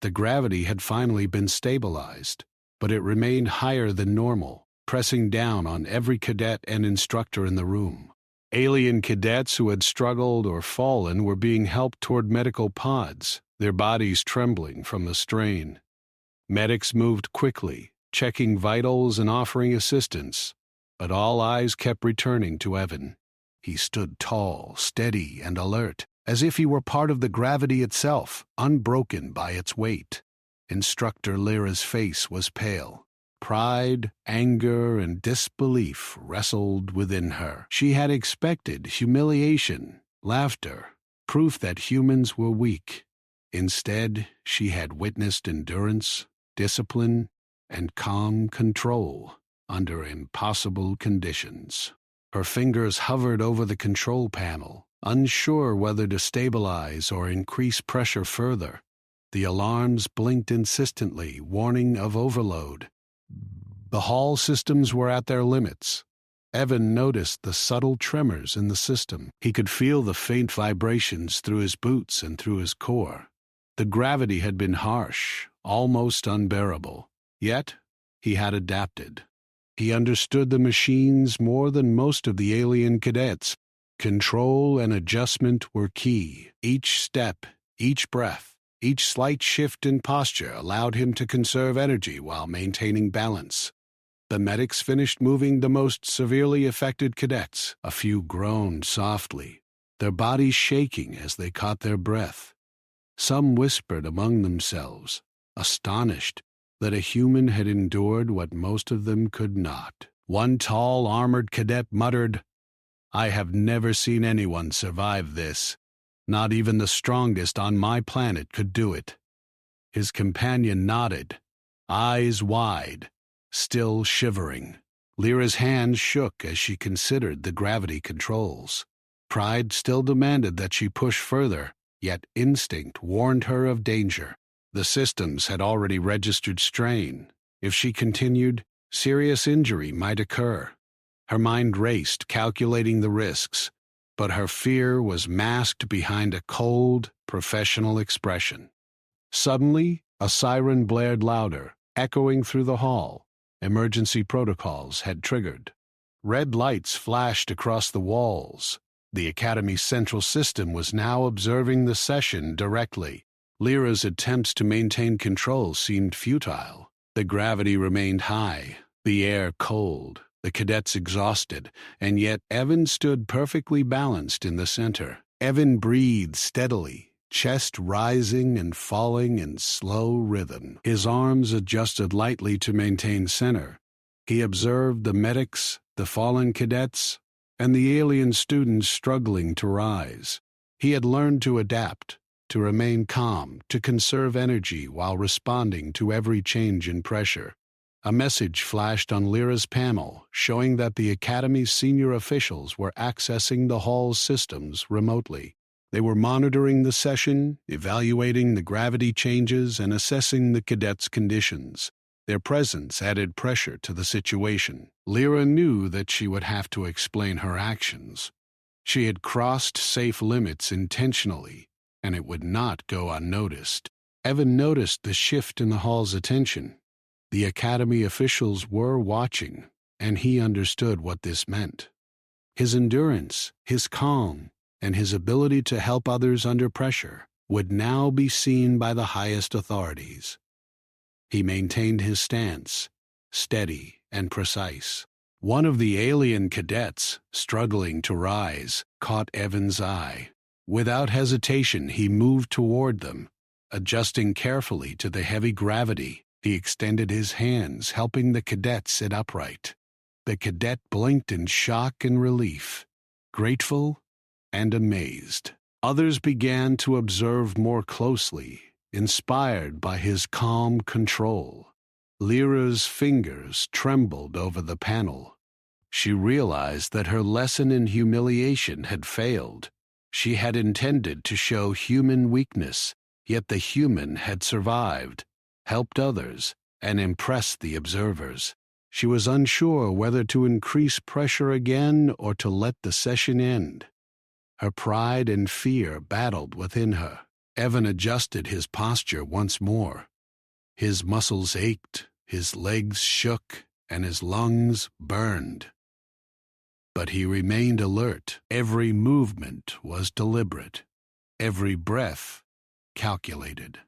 The gravity had finally been stabilized, but it remained higher than normal, pressing down on every cadet and instructor in the room. Alien cadets who had struggled or fallen were being helped toward medical pods, their bodies trembling from the strain. Medics moved quickly, checking vitals and offering assistance, but all eyes kept returning to Evan. He stood tall, steady, and alert, as if he were part of the gravity itself, unbroken by its weight. Instructor Lyra's face was pale. Pride, anger, and disbelief wrestled within her. She had expected humiliation, laughter, proof that humans were weak. Instead, she had witnessed endurance, discipline, and calm control under impossible conditions. Her fingers hovered over the control panel, unsure whether to stabilize or increase pressure further. The alarms blinked insistently, warning of overload. The hall systems were at their limits. Evan noticed the subtle tremors in the system. He could feel the faint vibrations through his boots and through his core. The gravity had been harsh, almost unbearable. Yet, he had adapted. He understood the machines more than most of the alien cadets. Control and adjustment were key. Each step, each breath, each slight shift in posture allowed him to conserve energy while maintaining balance. The medics finished moving the most severely affected cadets. A few groaned softly, their bodies shaking as they caught their breath. Some whispered among themselves, astonished that a human had endured what most of them could not. One tall, armored cadet muttered, "I have never seen anyone survive this. Not even the strongest on my planet could do it." His companion nodded, eyes wide, still shivering. Lyra's hands shook as she considered the gravity controls. Pride still demanded that she push further, yet instinct warned her of danger. The systems had already registered strain. If she continued, serious injury might occur. Her mind raced, calculating the risks, but her fear was masked behind a cold, professional expression. Suddenly, a siren blared louder, echoing through the hall. Emergency protocols had triggered. Red lights flashed across the walls. The Academy's central system was now observing the session directly. Lyra's attempts to maintain control seemed futile. The gravity remained high, the air cold, the cadets exhausted, and yet Evan stood perfectly balanced in the center. Evan breathed steadily, chest rising and falling in slow rhythm. His arms adjusted lightly to maintain center. He observed the medics, the fallen cadets, and the alien students struggling to rise. He had learned to adapt, to remain calm, to conserve energy while responding to every change in pressure. A message flashed on Lyra's panel, showing that the Academy's senior officials were accessing the hall's systems remotely. They were monitoring the session, evaluating the gravity changes, and assessing the cadets' conditions. Their presence added pressure to the situation. Lyra knew that she would have to explain her actions. She had crossed safe limits intentionally, and it would not go unnoticed. Evan noticed the shift in the hall's attention. The Academy officials were watching, and he understood what this meant. His endurance, his calm, and his ability to help others under pressure would now be seen by the highest authorities. He maintained his stance, steady and precise. One of the alien cadets, struggling to rise, caught Evan's eye. Without hesitation, he moved toward them. Adjusting carefully to the heavy gravity, he extended his hands, helping the cadet sit upright. The cadet blinked in shock and relief, grateful and amazed. Others began to observe more closely, inspired by his calm control. Lyra's fingers trembled over the panel. She realized that her lesson in humiliation had failed. She had intended to show human weakness, yet the human had survived, helped others, and impressed the observers. She was unsure whether to increase pressure again or to let the session end. Her pride and fear battled within her. Evan adjusted his posture once more. His muscles ached, his legs shook, and his lungs burned. But he remained alert. Every movement was deliberate, every breath calculated.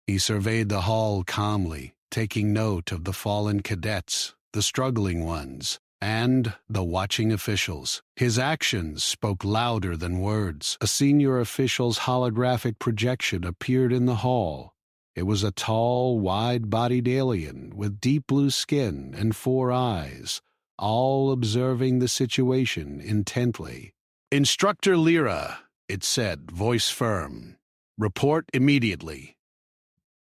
He surveyed the hall calmly, taking note of the fallen cadets, the struggling ones, and the watching officials. His actions spoke louder than words. A senior official's holographic projection appeared in the hall. It was a tall, wide-bodied alien with deep blue skin and 4 eyes, all observing the situation intently. "Instructor Lyra," it said, voice firm. "Report immediately.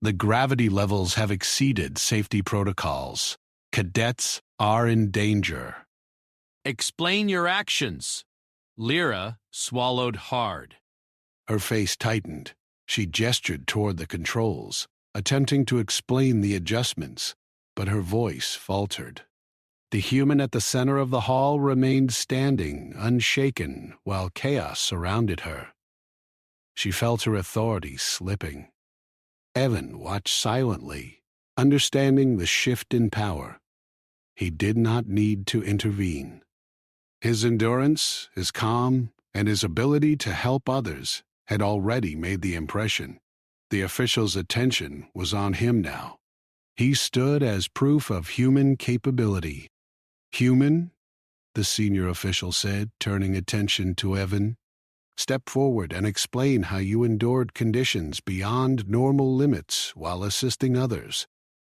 The gravity levels have exceeded safety protocols. Cadets are in danger." Explain your actions. Lyra swallowed hard. Her face tightened. She gestured toward the controls, attempting to explain the adjustments, but her voice faltered. The human at the center of the hall remained standing, unshaken, while chaos surrounded her. She felt her authority slipping. Evan watched silently, understanding the shift in power. He did not need to intervene. His endurance, his calm, and his ability to help others had already made the impression. The official's attention was on him now. He stood as proof of human capability. "Human?" the senior official said, turning attention to Evan. "Step forward and explain how you endured conditions beyond normal limits while assisting others."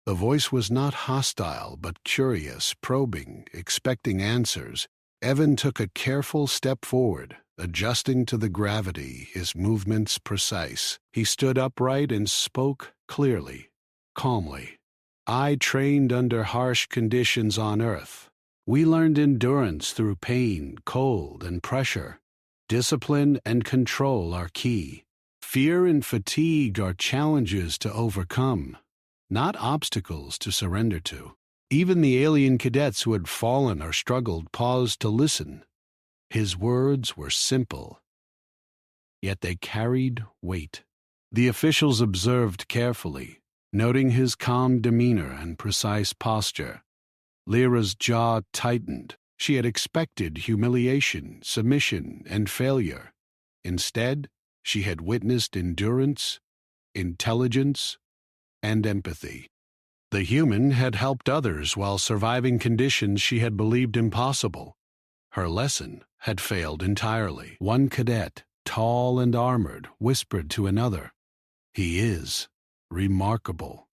The voice was not hostile, but curious, probing, expecting answers. Evan took a careful step forward, adjusting to the gravity, his movements precise. He stood upright and spoke clearly, calmly. "I trained under harsh conditions on Earth. We learned endurance through pain, cold, and pressure. Discipline and control are key. Fear and fatigue are challenges to overcome, not obstacles to surrender to." Even the alien cadets who had fallen or struggled paused to listen. His words were simple, yet they carried weight. The officials observed carefully, noting his calm demeanor and precise posture. Lyra's jaw tightened. She had expected humiliation, submission, and failure. Instead, she had witnessed endurance, intelligence, and empathy. The human had helped others while surviving conditions she had believed impossible. Her lesson had failed entirely. One cadet, tall and armored, whispered to another, "He is remarkable.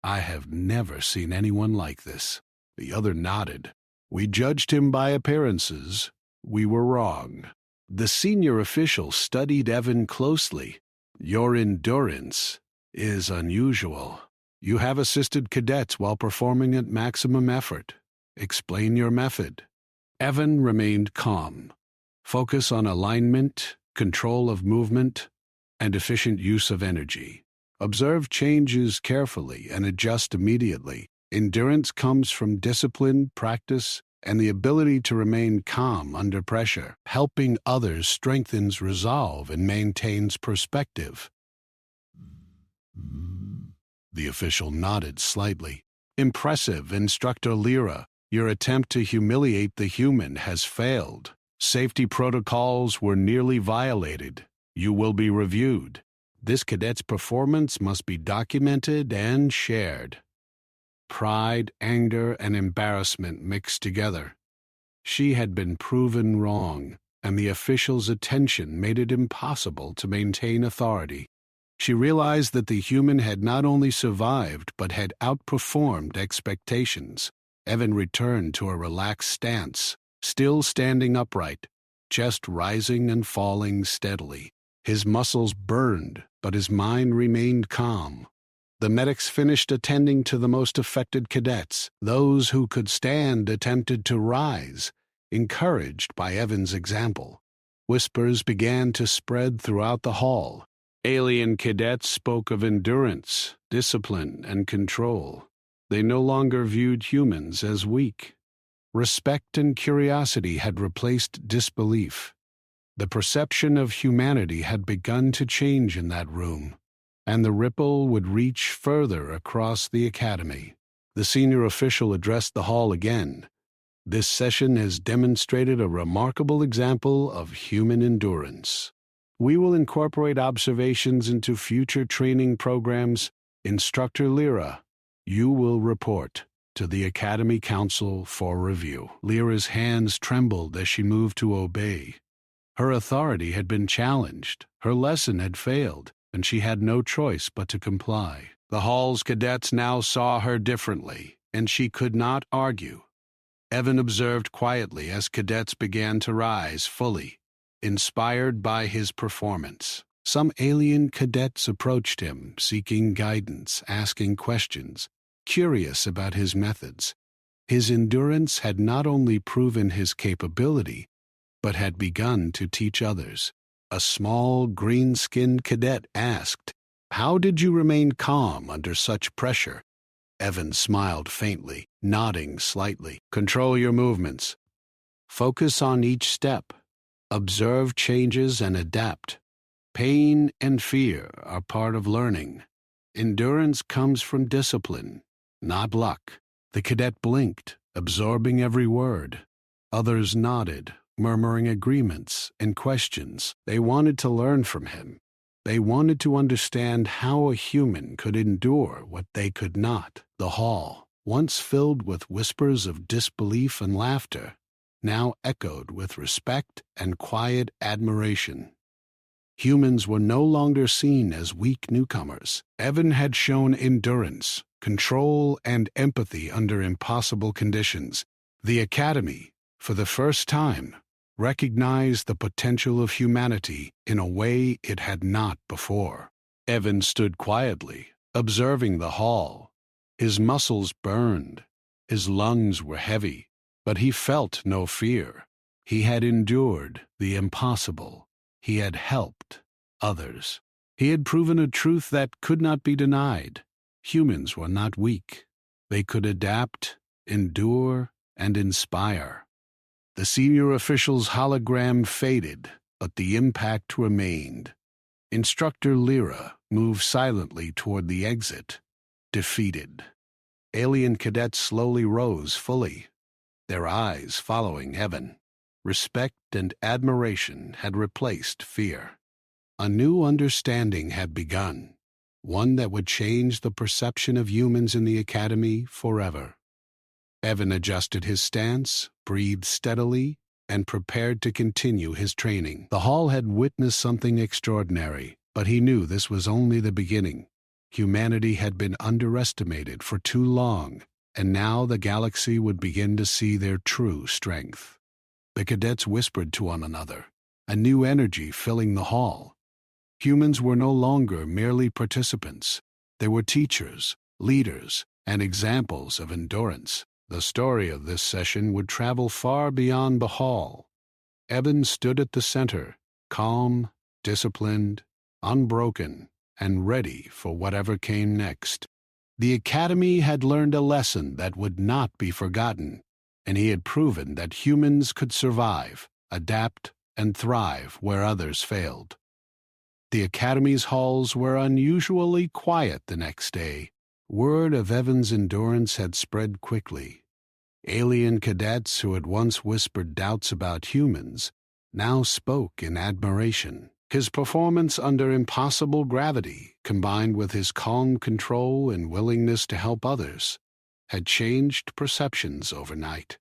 I have never seen anyone like this." The other nodded. "We judged him by appearances. We were wrong." The senior official studied Evan closely. "Your endurance is unusual. You have assisted cadets while performing at maximum effort. Explain your method." Evan remained calm. Focus on alignment, control of movement, and efficient use of energy. Observe changes carefully and adjust immediately. Endurance comes from discipline, practice, and the ability to remain calm under pressure. Helping others strengthens resolve and maintains perspective. The official nodded slightly. "Impressive, Instructor Lyra. Your attempt to humiliate the human has failed. Safety protocols were nearly violated. You will be reviewed. This cadet's performance must be documented and shared." Pride, anger, and embarrassment mixed together. She had been proven wrong, and the official's attention made it impossible to maintain authority. She realized that the human had not only survived but had outperformed expectations. Evan returned to a relaxed stance, still standing upright, chest rising and falling steadily. His muscles burned, but his mind remained calm. The medics finished attending to the most affected cadets. Those who could stand attempted to rise, encouraged by Evan's example. Whispers began to spread throughout the hall. Alien cadets spoke of endurance, discipline, and control. They no longer viewed humans as weak. Respect and curiosity had replaced disbelief. The perception of humanity had begun to change in that room, and the ripple would reach further across the academy. The senior official addressed the hall again. This session has demonstrated a remarkable example of human endurance. We will incorporate observations into future training programs. Instructor Lyra, you will report to the Academy Council for review. Lyra's hands trembled as she moved to obey. Her authority had been challenged, her lesson had failed, and she had no choice but to comply. The hall's cadets now saw her differently, and she could not argue. Evan observed quietly as cadets began to rise fully, inspired by his performance. Some alien cadets approached him, seeking guidance, asking questions, curious about his methods. His endurance had not only proven his capability, but had begun to teach others. A small, green-skinned cadet asked, "How did you remain calm under such pressure?" Evan smiled faintly, nodding slightly. "Control your movements. Focus on each step. Observe changes and adapt. Pain and fear are part of learning. Endurance comes from discipline, not luck." The cadet blinked, absorbing every word. Others nodded, murmuring agreements and questions. They wanted to learn from him. They wanted to understand how a human could endure what they could not. The hall, once filled with whispers of disbelief and laughter, now echoed with respect and quiet admiration. Humans were no longer seen as weak newcomers. Evan had shown endurance, control, and empathy under impossible conditions. The Academy, for the first time, recognized the potential of humanity in a way it had not before. Evan stood quietly, observing the hall. His muscles burned, his lungs were heavy, but he felt no fear. He had endured the impossible. He had helped others. He had proven a truth that could not be denied. Humans were not weak. They could adapt, endure, and inspire. The senior official's hologram faded, but the impact remained. Instructor Lyra moved silently toward the exit, defeated. Alien cadets slowly rose fully, their eyes following Evan. Respect and admiration had replaced fear. A new understanding had begun, one that would change the perception of humans in the Academy forever. Evan adjusted his stance, breathed steadily, and prepared to continue his training. The hall had witnessed something extraordinary, but he knew this was only the beginning. Humanity had been underestimated for too long, and now the galaxy would begin to see their true strength. The cadets whispered to one another, a new energy filling the hall. Humans were no longer merely participants. They were teachers, leaders, and examples of endurance. The story of this session would travel far beyond the hall. Evan stood at the center, calm, disciplined, unbroken, and ready for whatever came next. The Academy had learned a lesson that would not be forgotten, and he had proven that humans could survive, adapt, and thrive where others failed. The Academy's halls were unusually quiet the next day. Word of Evan's endurance had spread quickly. Alien cadets who had once whispered doubts about humans now spoke in admiration. His performance under impossible gravity, combined with his calm control and willingness to help others, had changed perceptions overnight.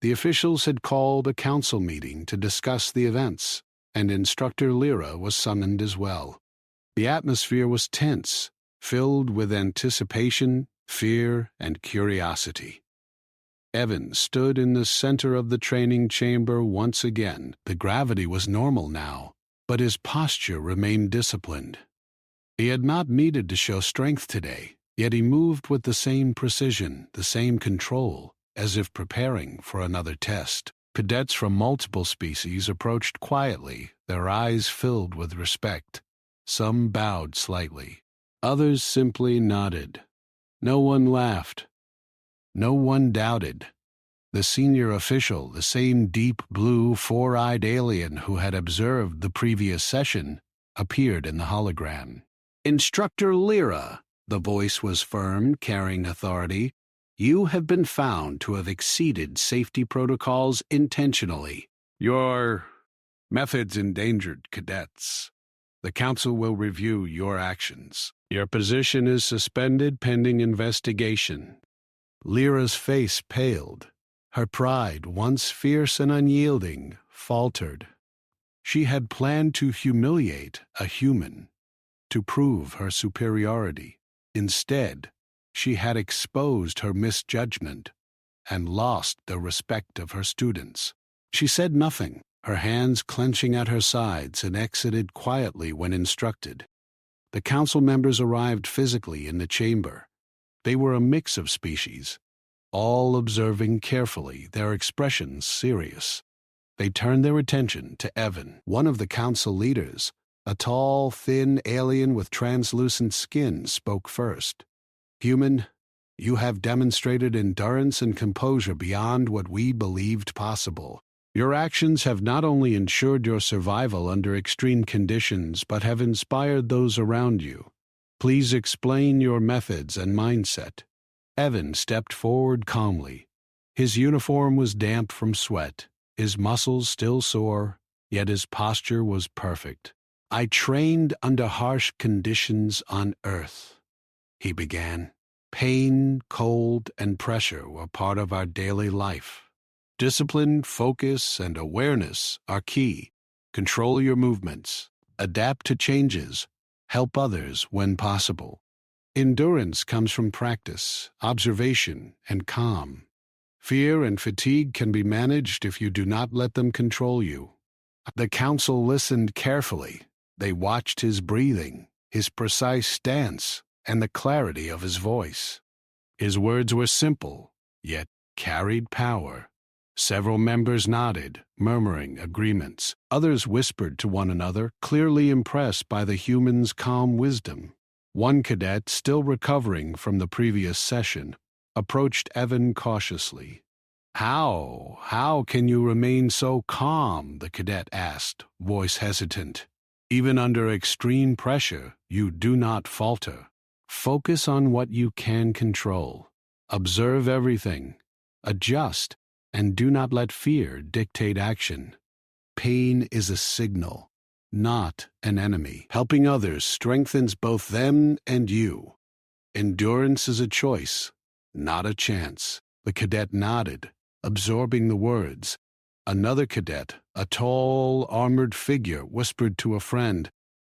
The officials had called a council meeting to discuss the events, and Instructor Lyra was summoned as well. The atmosphere was tense, filled with anticipation, fear, and curiosity. Evan stood in the center of the training chamber once again. The gravity was normal now, but his posture remained disciplined. He had not needed to show strength today, yet he moved with the same precision, the same control, as if preparing for another test. Cadets from multiple species approached quietly, their eyes filled with respect. Some bowed slightly. Others simply nodded. No one laughed, No one doubted. The senior official, the same deep blue, four-eyed alien who had observed the previous session, appeared in the hologram. "Instructor Lyra," the voice was firm, carrying authority. "You have been found to have exceeded safety protocols intentionally. Your methods endangered cadets. The Council will review your actions. Your position is suspended pending investigation." Lyra's face paled. Her pride, once fierce and unyielding, faltered. She had planned to humiliate a human, to prove her superiority. Instead, she had exposed her misjudgment and lost the respect of her students. She said nothing, her hands clenching at her sides, and exited quietly when instructed. The council members arrived physically in the chamber. They were a mix of species, all observing carefully, their expressions serious. They turned their attention to Evan, one of the council leaders. A tall, thin alien with translucent skin spoke first. "Human, you have demonstrated endurance and composure beyond what we believed possible. Your actions have not only ensured your survival under extreme conditions, but have inspired those around you. Please explain your methods and mindset." Evan stepped forward calmly. His uniform was damp from sweat, his muscles still sore, yet his posture was perfect. "I trained under harsh conditions on Earth," he began. "Pain, cold, and pressure were part of our daily life. Discipline, focus, and awareness are key. Control your movements, adapt to changes, help others when possible. Endurance comes from practice, observation, and calm. Fear and fatigue can be managed if you do not let them control you." The council listened carefully. They watched his breathing, his precise stance, and the clarity of his voice. His words were simple, yet carried power. Several members nodded, murmuring agreements. Others whispered to one another, clearly impressed by the human's calm wisdom. One cadet, still recovering from the previous session, approached Evan cautiously. How can you remain so calm?" the cadet asked, voice hesitant. "Even under extreme pressure, you do not falter. Focus on what you can control. Observe everything. Adjust, and do not let fear dictate action. Pain is a signal, not an enemy. Helping others strengthens both them and you. Endurance is a choice, not a chance." The cadet nodded, absorbing the words. Another cadet, a tall, armored figure, whispered to a friend,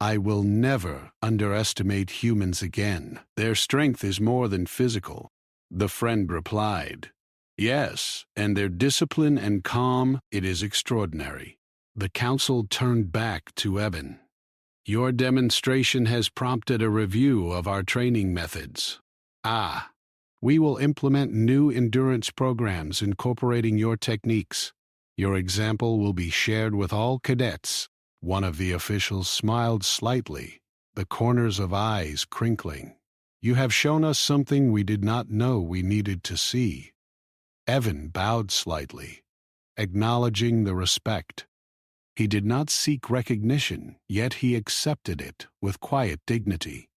"I will never underestimate humans again. Their strength is more than physical." The friend replied, "Yes, and their discipline and calm, it is extraordinary." The council turned back to Evan. "Your demonstration has prompted a review of our training methods. We will implement new endurance programs incorporating your techniques. Your example will be shared with all cadets." One of the officials smiled slightly, the corners of eyes crinkling. "You have shown us something we did not know we needed to see." Evan bowed slightly, acknowledging the respect. He did not seek recognition, yet he accepted it with quiet dignity.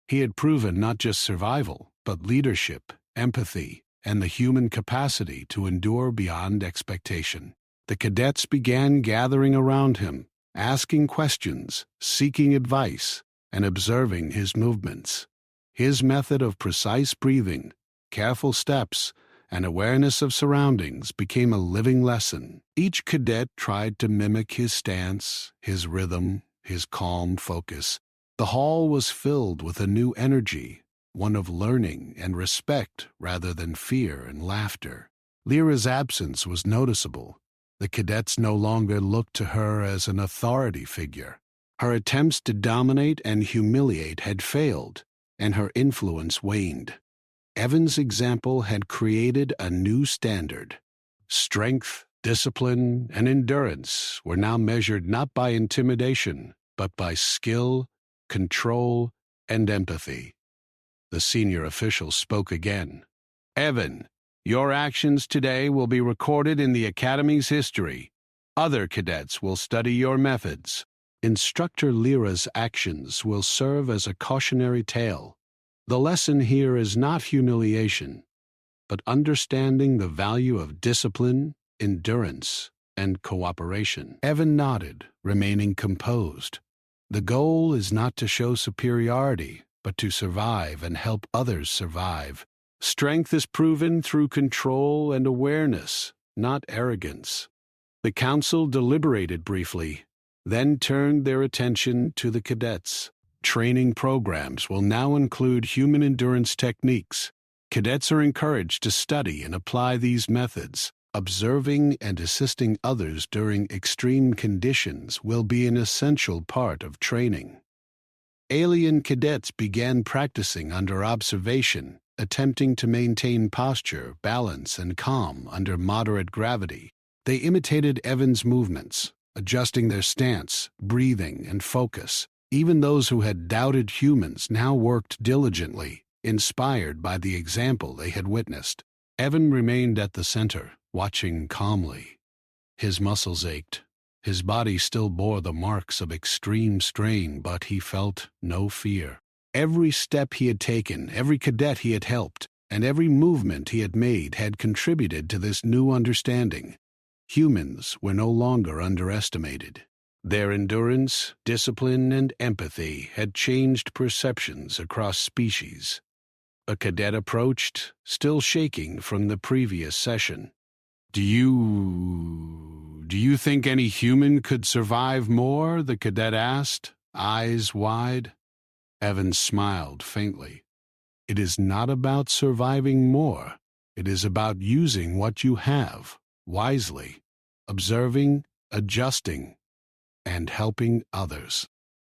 He had proven not just survival, but leadership, empathy, and the human capacity to endure beyond expectation. The cadets began gathering around him, asking questions, seeking advice, and observing his movements. His method of precise breathing, careful steps, and awareness of surroundings became a living lesson. Each cadet tried to mimic his stance, his rhythm, his calm focus. The hall was filled with a new energy, one of learning and respect rather than fear and laughter. Lyra's absence was noticeable. The cadets no longer looked to her as an authority figure. Her attempts to dominate and humiliate had failed, and her influence waned. Evan's example had created a new standard. Strength, discipline, and endurance were now measured not by intimidation, but by skill, control, and empathy. The senior official spoke again. "Evan, Your actions today will be recorded in the Academy's history. Other cadets will study your methods. Instructor Lyra's actions will serve as a cautionary tale. The lesson here is not humiliation, but understanding the value of discipline, endurance, and cooperation. Evan nodded, remaining composed. The goal is not to show superiority, but to survive and help others survive. Strength is proven through control and awareness, not arrogance. The council deliberated briefly, then turned their attention to the cadets. Training programs will now include human endurance techniques. Cadets are encouraged to study and apply these methods. Observing and assisting others during extreme conditions will be an essential part of training. Alien cadets began practicing under observation, attempting to maintain posture, balance, and calm under moderate gravity. They imitated Evan's movements, adjusting their stance, breathing, and focus. Even those who had doubted humans now worked diligently, inspired by the example they had witnessed. Evan remained at the center, watching calmly. His muscles ached. His body still bore the marks of extreme strain, but he felt no fear. Every step he had taken, every cadet he had helped, and every movement he had made had contributed to this new understanding. Humans were no longer underestimated. Their endurance, discipline, and empathy had changed perceptions across species. A cadet approached, still shaking from the previous session. Do you think any human could survive more? The cadet asked, eyes wide. Evans smiled faintly. It is not about surviving more. It is about using what you have, wisely, observing, adjusting, and helping others.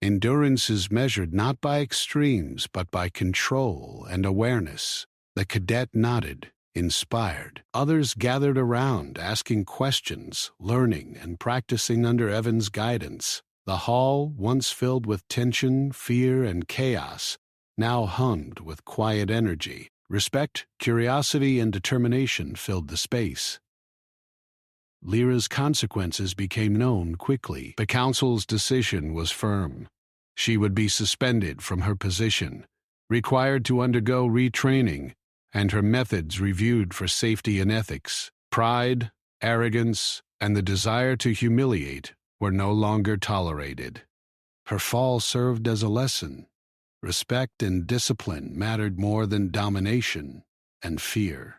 Endurance is measured not by extremes, but by control and awareness. The cadet nodded, inspired. Others gathered around, asking questions, learning, and practicing under Evan's guidance. The hall, once filled with tension, fear, and chaos, now hummed with quiet energy. Respect, curiosity, and determination filled the space. Lyra's consequences became known quickly. The council's decision was firm. She would be suspended from her position, required to undergo retraining, and her methods reviewed for safety and ethics. Pride, arrogance, and the desire to humiliate were no longer tolerated. Her fall served as a lesson. Respect and discipline mattered more than domination and fear.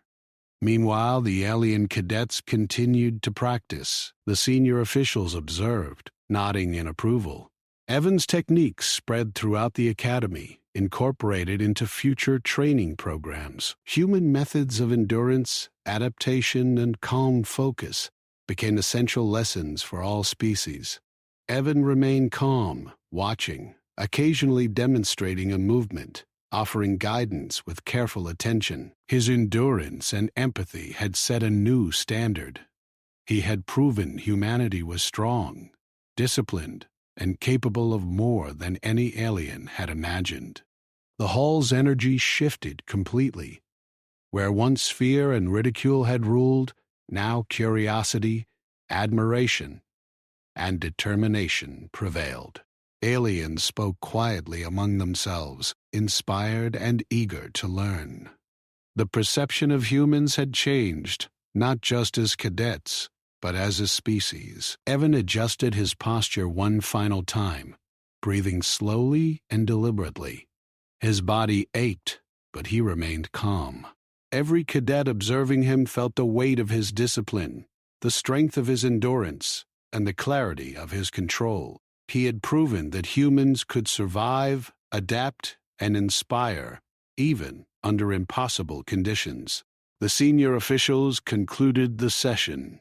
Meanwhile, the alien cadets continued to practice. The senior officials observed, nodding in approval. Evan's techniques spread throughout the academy, incorporated into future training programs. Human methods of endurance, adaptation, and calm focus became essential lessons for all species. Evan remained calm, watching, occasionally demonstrating a movement, offering guidance with careful attention. His endurance and empathy had set a new standard. He had proven humanity was strong, disciplined, and capable of more than any alien had imagined. The hall's energy shifted completely. Where once fear and ridicule had ruled, now curiosity, admiration, and determination prevailed. Aliens spoke quietly among themselves, inspired and eager to learn. The perception of humans had changed, not just as cadets, but as a species. Evan adjusted his posture one final time, breathing slowly and deliberately. His body ached, but he remained calm. Every cadet observing him felt the weight of his discipline, the strength of his endurance, and the clarity of his control. He had proven that humans could survive, adapt, and inspire, even under impossible conditions. The senior officials concluded the session.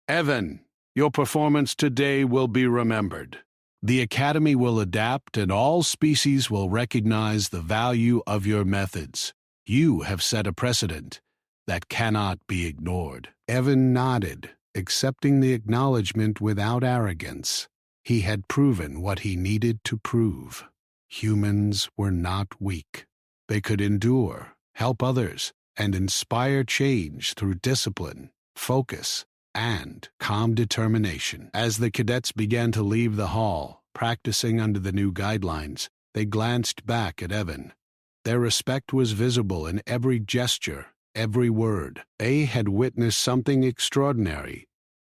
Evan, your performance today will be remembered. The Academy will adapt, and all species will recognize the value of your methods. You have set a precedent that cannot be ignored. Evan nodded, accepting the acknowledgement without arrogance. He had proven what he needed to prove. Humans were not weak. They could endure, help others, and inspire change through discipline, focus, and calm determination. As the cadets began to leave the hall, practicing under the new guidelines, they glanced back at Evan. Their respect was visible in every gesture, every word. They had witnessed something extraordinary,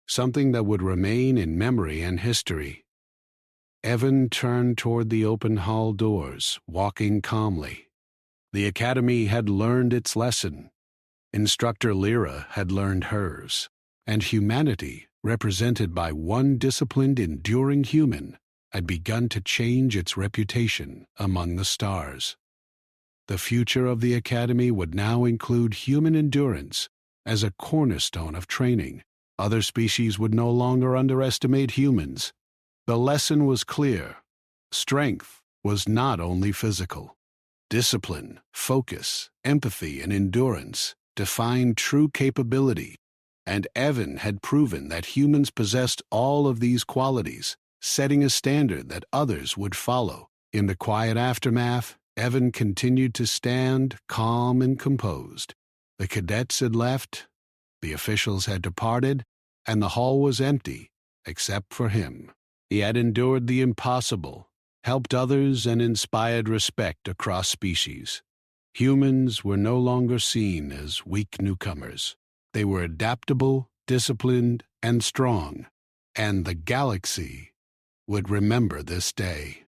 something that would remain in memory and history. Evan turned toward the open hall doors, walking calmly. The academy had learned its lesson. Instructor Lyra had learned hers. And humanity, represented by one disciplined, enduring human, had begun to change its reputation among the stars. The future of the academy would now include human endurance as a cornerstone of training. Other species would no longer underestimate humans. The lesson was clear. Strength was not only physical. Discipline, focus, empathy, and endurance defined true capability. And Evan had proven that humans possessed all of these qualities, setting a standard that others would follow. In the quiet aftermath, Evan continued to stand calm and composed. The cadets had left, the officials had departed, and the hall was empty, except for him. He had endured the impossible, helped others, and inspired respect across species. Humans were no longer seen as weak newcomers. They were adaptable, disciplined, and strong, and the galaxy would remember this day.